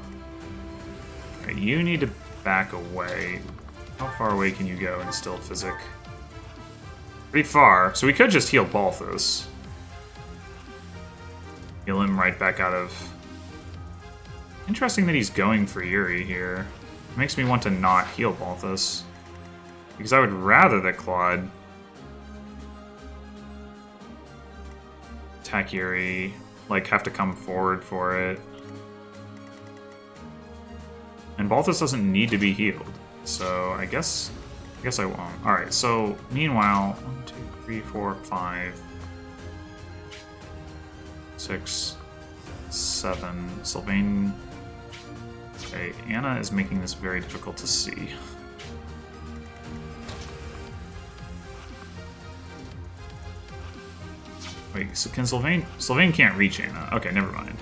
Right, you need to back away. How far away can you go and still physic? Pretty far. So we could just heal Balthus. Heal him right back out of... Interesting that he's going for Yuri here. It makes me want to not heal Balthus. Because I would rather that Claude attack Yuri, like, have to come forward for it. And Balthus doesn't need to be healed, so I guess I won't. Alright, so meanwhile, 1, 2, 3, 4, 5, 6, 7. Sylvain. Okay, Anna is making this very difficult to see. Wait, so can Sylvain can't reach Anna. Okay, never mind.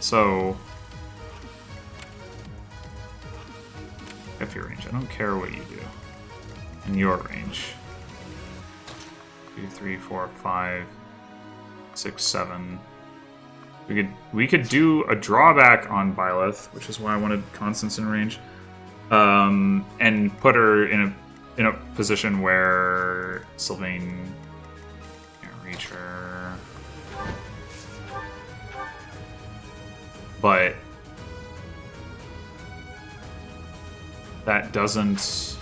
So if your range, I don't care what you do. In your range. 2, 3, 4, 5, 6, 7. We could do a drawback on Byleth, which is why I wanted Constance in range. And put her in a position where Sylvain can't reach her. But that doesn't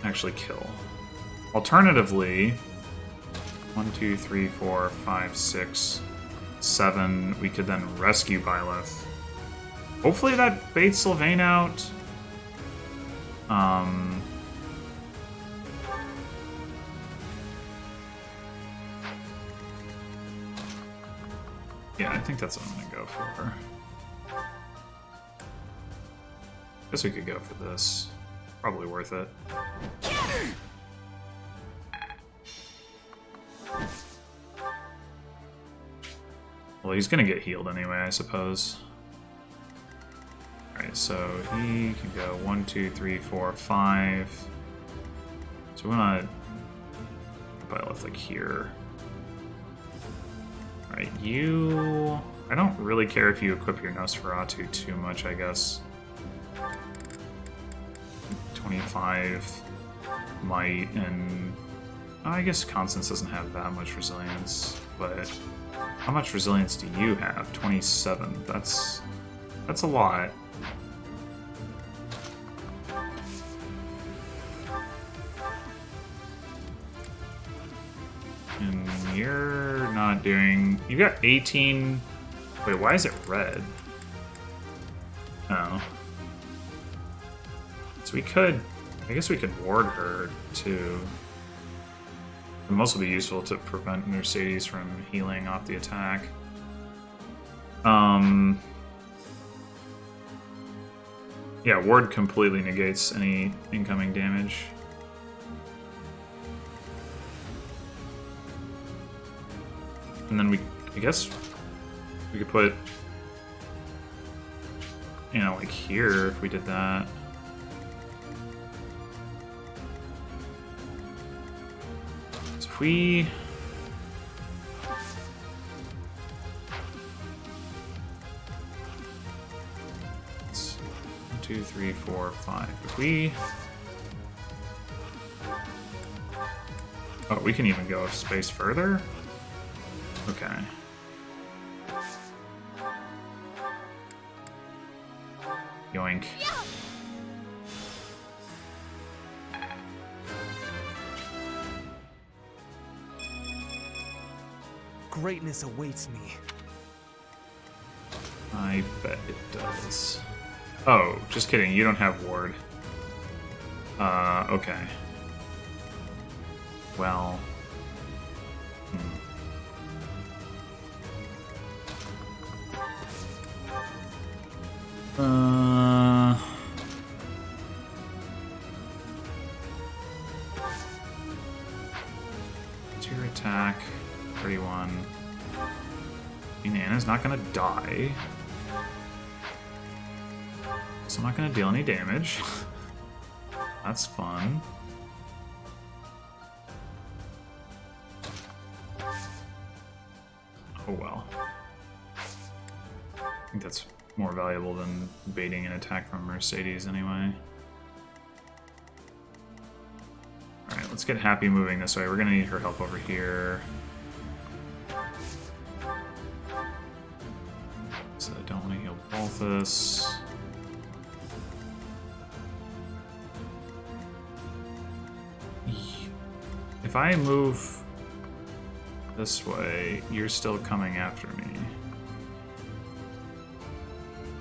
actually kill. Alternatively, 1, 2, 3, 4, 5, 6, 7. We could then rescue Byleth. Hopefully that baits Sylvain out. Yeah, I think that's what I'm gonna go for. Guess we could go for this. Probably worth it. Well, he's gonna get healed anyway, I suppose. Alright, so he can go 1, 2, 3, 4, 5. So we wanna Byleth like here. Alright, you... I don't really care if you equip your Nosferatu too much, I guess. 25 might, and... I guess Constance doesn't have that much resilience, but... How much resilience do you have? 27. That's a lot. And you're not doing... You got 18... Wait, why is it red? Oh. So we could... I guess we could ward her, too. It will also be useful to prevent Mercedes from healing off the attack. Yeah, ward completely negates any incoming damage. And then I guess we could put, you know, like here if we did that. So if we... Let's see. 1, 2, 3, 4, 5. If we Oh, we can even go a space further? Okay. Yoink. Greatness awaits me. I bet it does. Oh, just kidding. You don't have ward. Okay. Well. What's your attack? 31. Nana's not gonna die. So I'm not gonna deal any damage. That's fun. Oh well. I think that's more valuable than baiting an attack from Mercedes anyway. Alright, let's get Happy moving this way. We're gonna need her help over here. So I don't want to heal Balthus. If I move this way, you're still coming after me.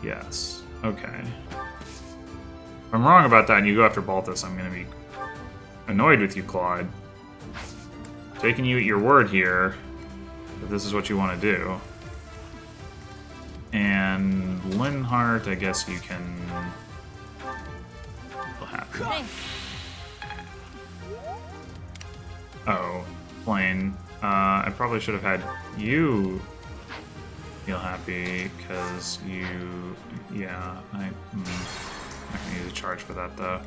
Yes. Okay. If I'm wrong about that and you go after Balthus, I'm going to be annoyed with you, Claude. Taking you at your word here, that this is what you want to do. And Linhart, I guess you can... feel happy. Thanks. Oh, plain. I probably should have had you feel happy, because you... yeah, I'm not going to use a charge for that, though.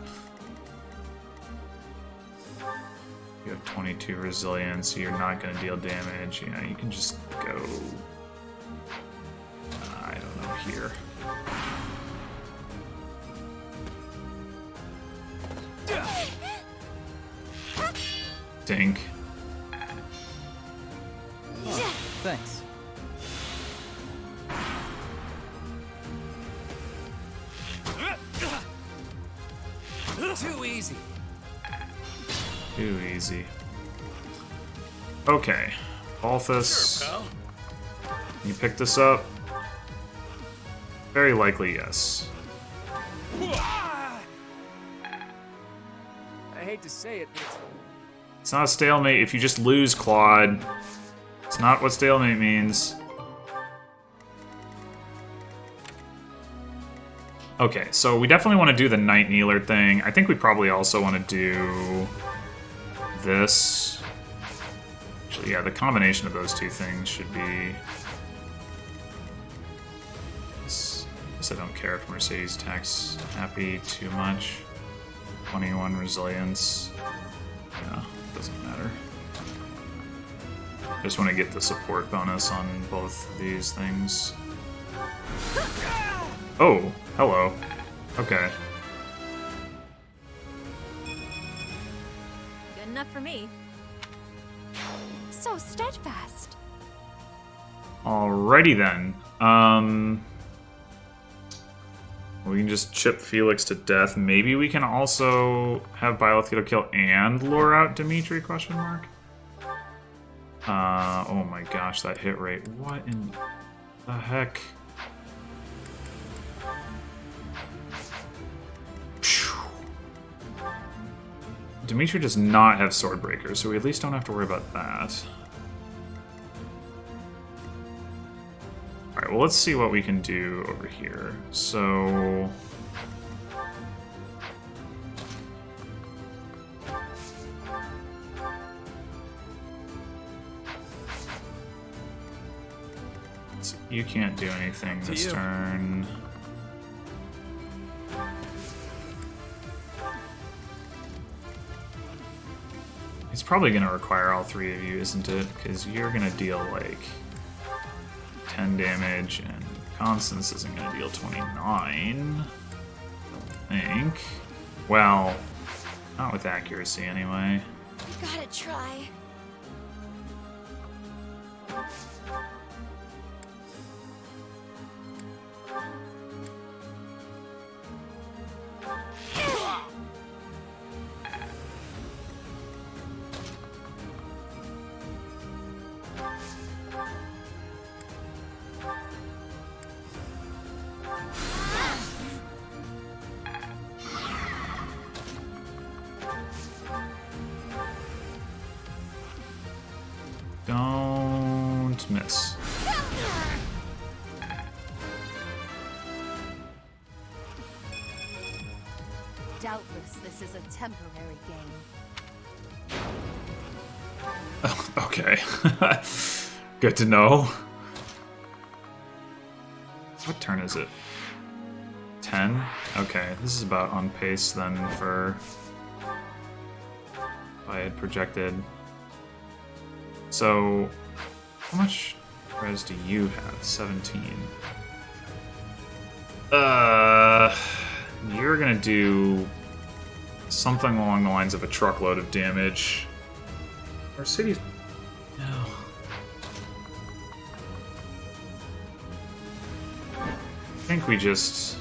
You have 22 resilience, so you're not going to deal damage. Yeah, you can just go... I don't know, here. Dink. Oh, thanks. Too easy. Too easy. Okay. Balthus. Sure, Can you pick this up? Very likely, yes. I hate to say it, but It's not a stalemate if you just lose, Claude. It's not what stalemate means. Okay, so we definitely want to do the Night Kneeler thing. I think we probably also want to do this. Actually, yeah, the combination of those two things should be... I guess I don't care if Mercedes attacks Happy too much. 21 resilience. Yeah, doesn't matter. Just want to get the support bonus on both these things. Oh, hello. Okay. Good enough for me. So steadfast. Alrighty then. We can just chip Felix to death. Maybe we can also have Bylethito kill and lure out Dimitri, question mark? Oh my gosh, that hit rate. What in the heck? Phew. Dimitri does not have Swordbreaker, so we at least don't have to worry about that. Alright, well, let's see what we can do over here. So... you can't do anything this turn. It's probably going to require all three of you, isn't it? Because you're going to deal, like... 10 damage, and Constance isn't going to deal 29, I think. Well, not with accuracy anyway. Gotta try. Don't miss. Doubtless, this is a temporary game. Okay. Good to know. What turn is it? 10? Okay, this is about on pace then for what I had projected. So, how much res do you have? 17. You're gonna do something along the lines of a truckload of damage. Our city's... No. I think we just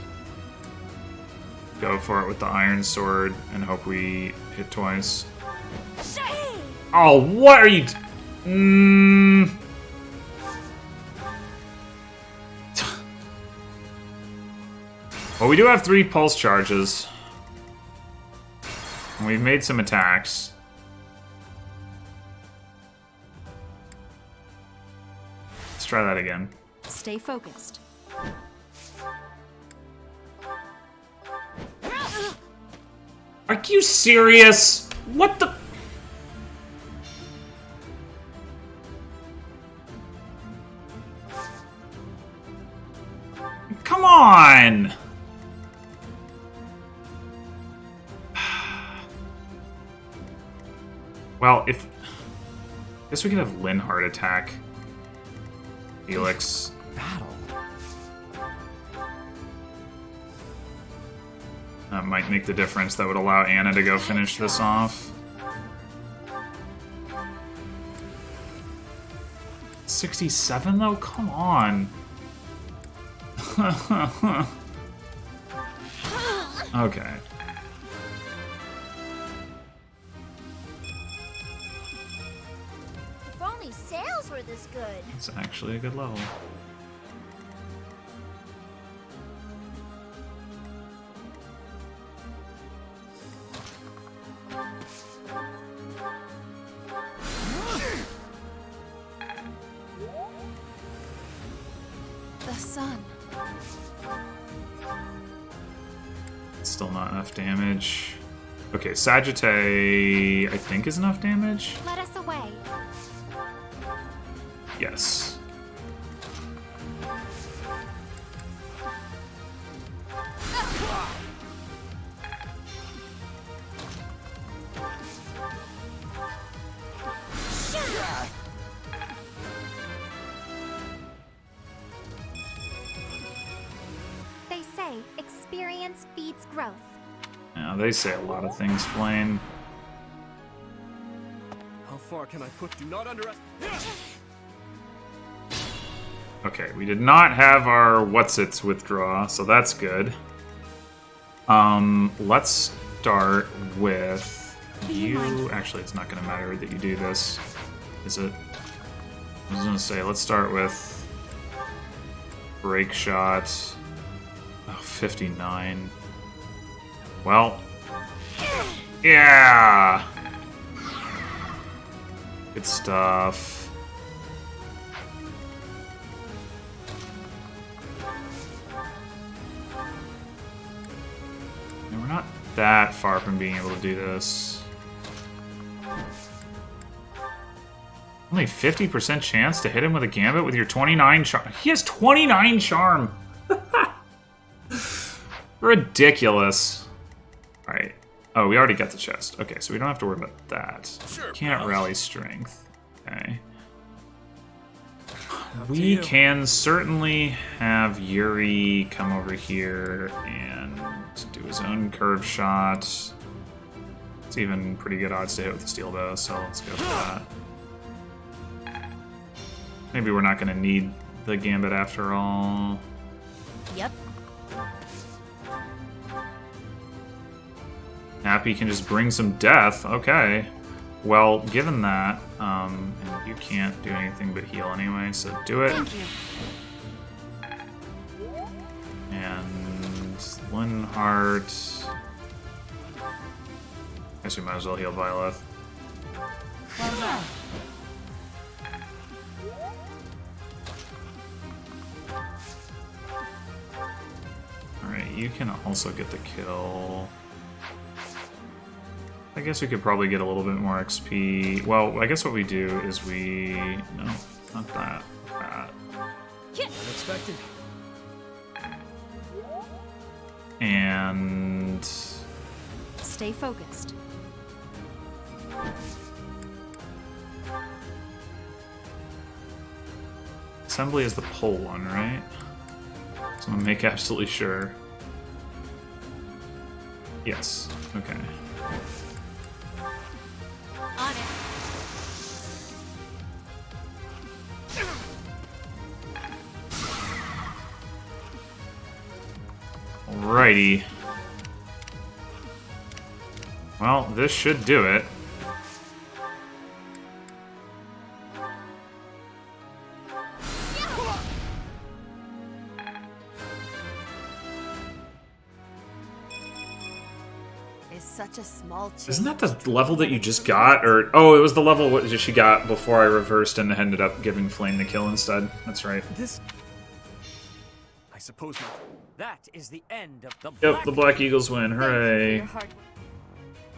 go for it with the iron sword and hope we hit twice. Oh, what are you... Well, we do have 3 pulse charges. And we've made some attacks. Let's try that again. Stay focused. Are you serious? What the... Come on! Well, if... I guess we could have Linhardt attack Felix. Battle. That might make the difference. That would allow Anna to go finish this off. 67 though? Come on. Okay. If only sales were this good. It's actually a good level. The sun. Still not enough damage. Okay, Sagittae, I think is enough damage. Let us away. Yes. They say experience feeds growth. Yeah, they say a lot of things, Blaine. How far can I push? Do not underestimate. Okay, we did not have our what's-its withdraw, so that's good. Let's start with you. Actually, it's not going to matter that you do this, is it? I was going to say, let's start with break shot. Oh, 59. Well, yeah! Good stuff. And we're not that far from being able to do this. Only 50% chance to hit him with a gambit with your 29 charm. He has 29 charm! Ridiculous. Alright. Oh, we already got the chest. Okay, so we don't have to worry about that. Sure, Can't pal. rally strength. Okay. We can certainly have Yuri come over here and do his own curve shot. It's even pretty good odds to hit with the steel bow, so let's go for that. Maybe we're not going to need the Gambit after all. Yep. Happy can just bring some death. Okay. Well, given that, and you can't do anything but heal anyway, so do it. Thank you. And Linhardt. Guess we might as well heal Violet. Well done. Alright, you can also get the kill. I guess we could probably get a little bit more XP. Well, I guess what we do is we... No, not that. That. Unexpected. And... Stay focused. Assembly is the pole one, right? So I'm gonna make absolutely sure. Yes. Okay. On it. Alrighty. Well, this should do it. Is such a small change. Isn't that the level that you just got? Or oh, it was the level what she got before I reversed and ended up giving Flame the kill instead. That's right. This... I suppose... That is the end of the Yep, the Black Eagles win. Thank you for Hooray. your hard work.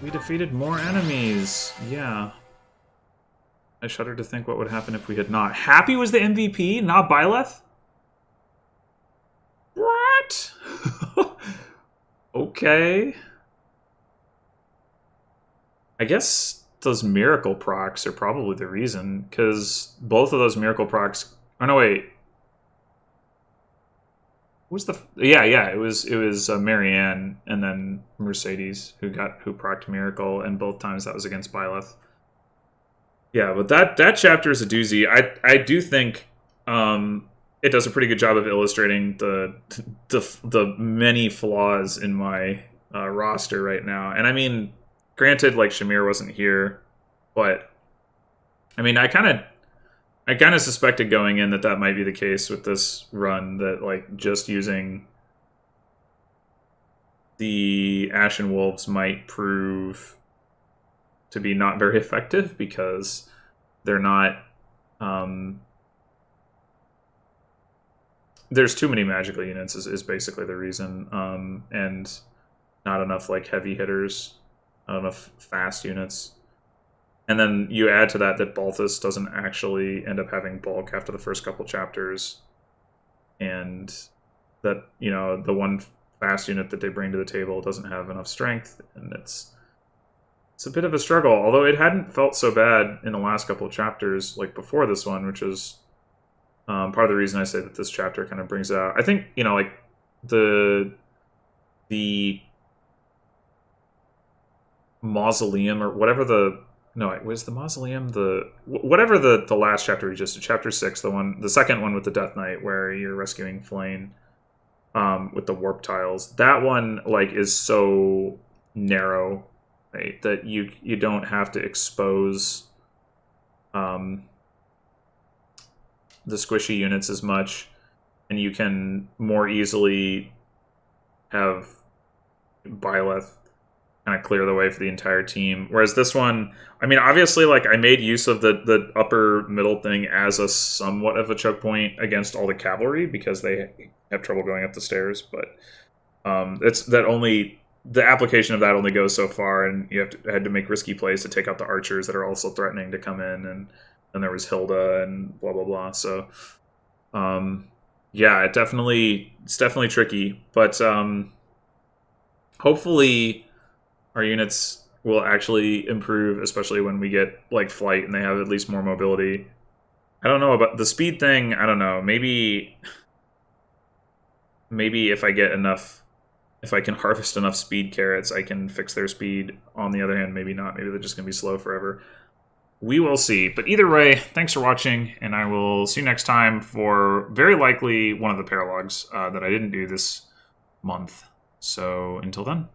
We defeated more enemies. Yeah. I shudder to think what would happen if we had not. Happy was the MVP, not Byleth? What? Okay. I guess those miracle procs are probably the reason, because both of those miracle procs... Oh, no, wait. Who's the... Yeah, it was Marianne and then Mercedes who procced Miracle, and both times that was against Byleth. Yeah, but that chapter is a doozy. I do think it does a pretty good job of illustrating the many flaws in my roster right now. And I mean, granted, like Shamir wasn't here, but I mean, I kind of suspected going in that might be the case with this run, that like just using the Ashen Wolves might prove to be not very effective because they're not there's too many magical units is basically the reason, and not enough like heavy hitters, not enough fast units. And then you add to that Balthus doesn't actually end up having bulk after the first couple chapters. And that, you know, the one fast unit that they bring to the table doesn't have enough strength. And it's a bit of a struggle. Although it hadn't felt so bad in the last couple of chapters, like before this one, which is part of the reason I say that this chapter kind of brings it out. I think, you know, like the mausoleum or whatever the... No, it was the mausoleum, whatever the last chapter we just did, chapter 6, the second one with the Death Knight, where you're rescuing Flame, with the warp tiles. That one like is so narrow, right, that you don't have to expose the squishy units as much, and you can more easily have Byleth kind of clear the way for the entire team. Whereas this one, I mean, obviously, like, I made use of the upper middle thing as a somewhat of a choke point against all the cavalry because they have trouble going up the stairs. But it's that only the application of that only goes so far, and you had to make risky plays to take out the archers that are also threatening to come in, and then there was Hilda and blah blah blah. So yeah, it's definitely tricky, but hopefully our units will actually improve, especially when we get like flight and they have at least more mobility. I don't know about the speed thing. I don't know. Maybe if I get enough, if I can harvest enough speed carrots, I can fix their speed. On the other hand, maybe not. Maybe they're just gonna be slow forever. we will see. But either way, thanks for watching, and I will see you next time for very likely one of the paralogs that I didn't do this month. So until then.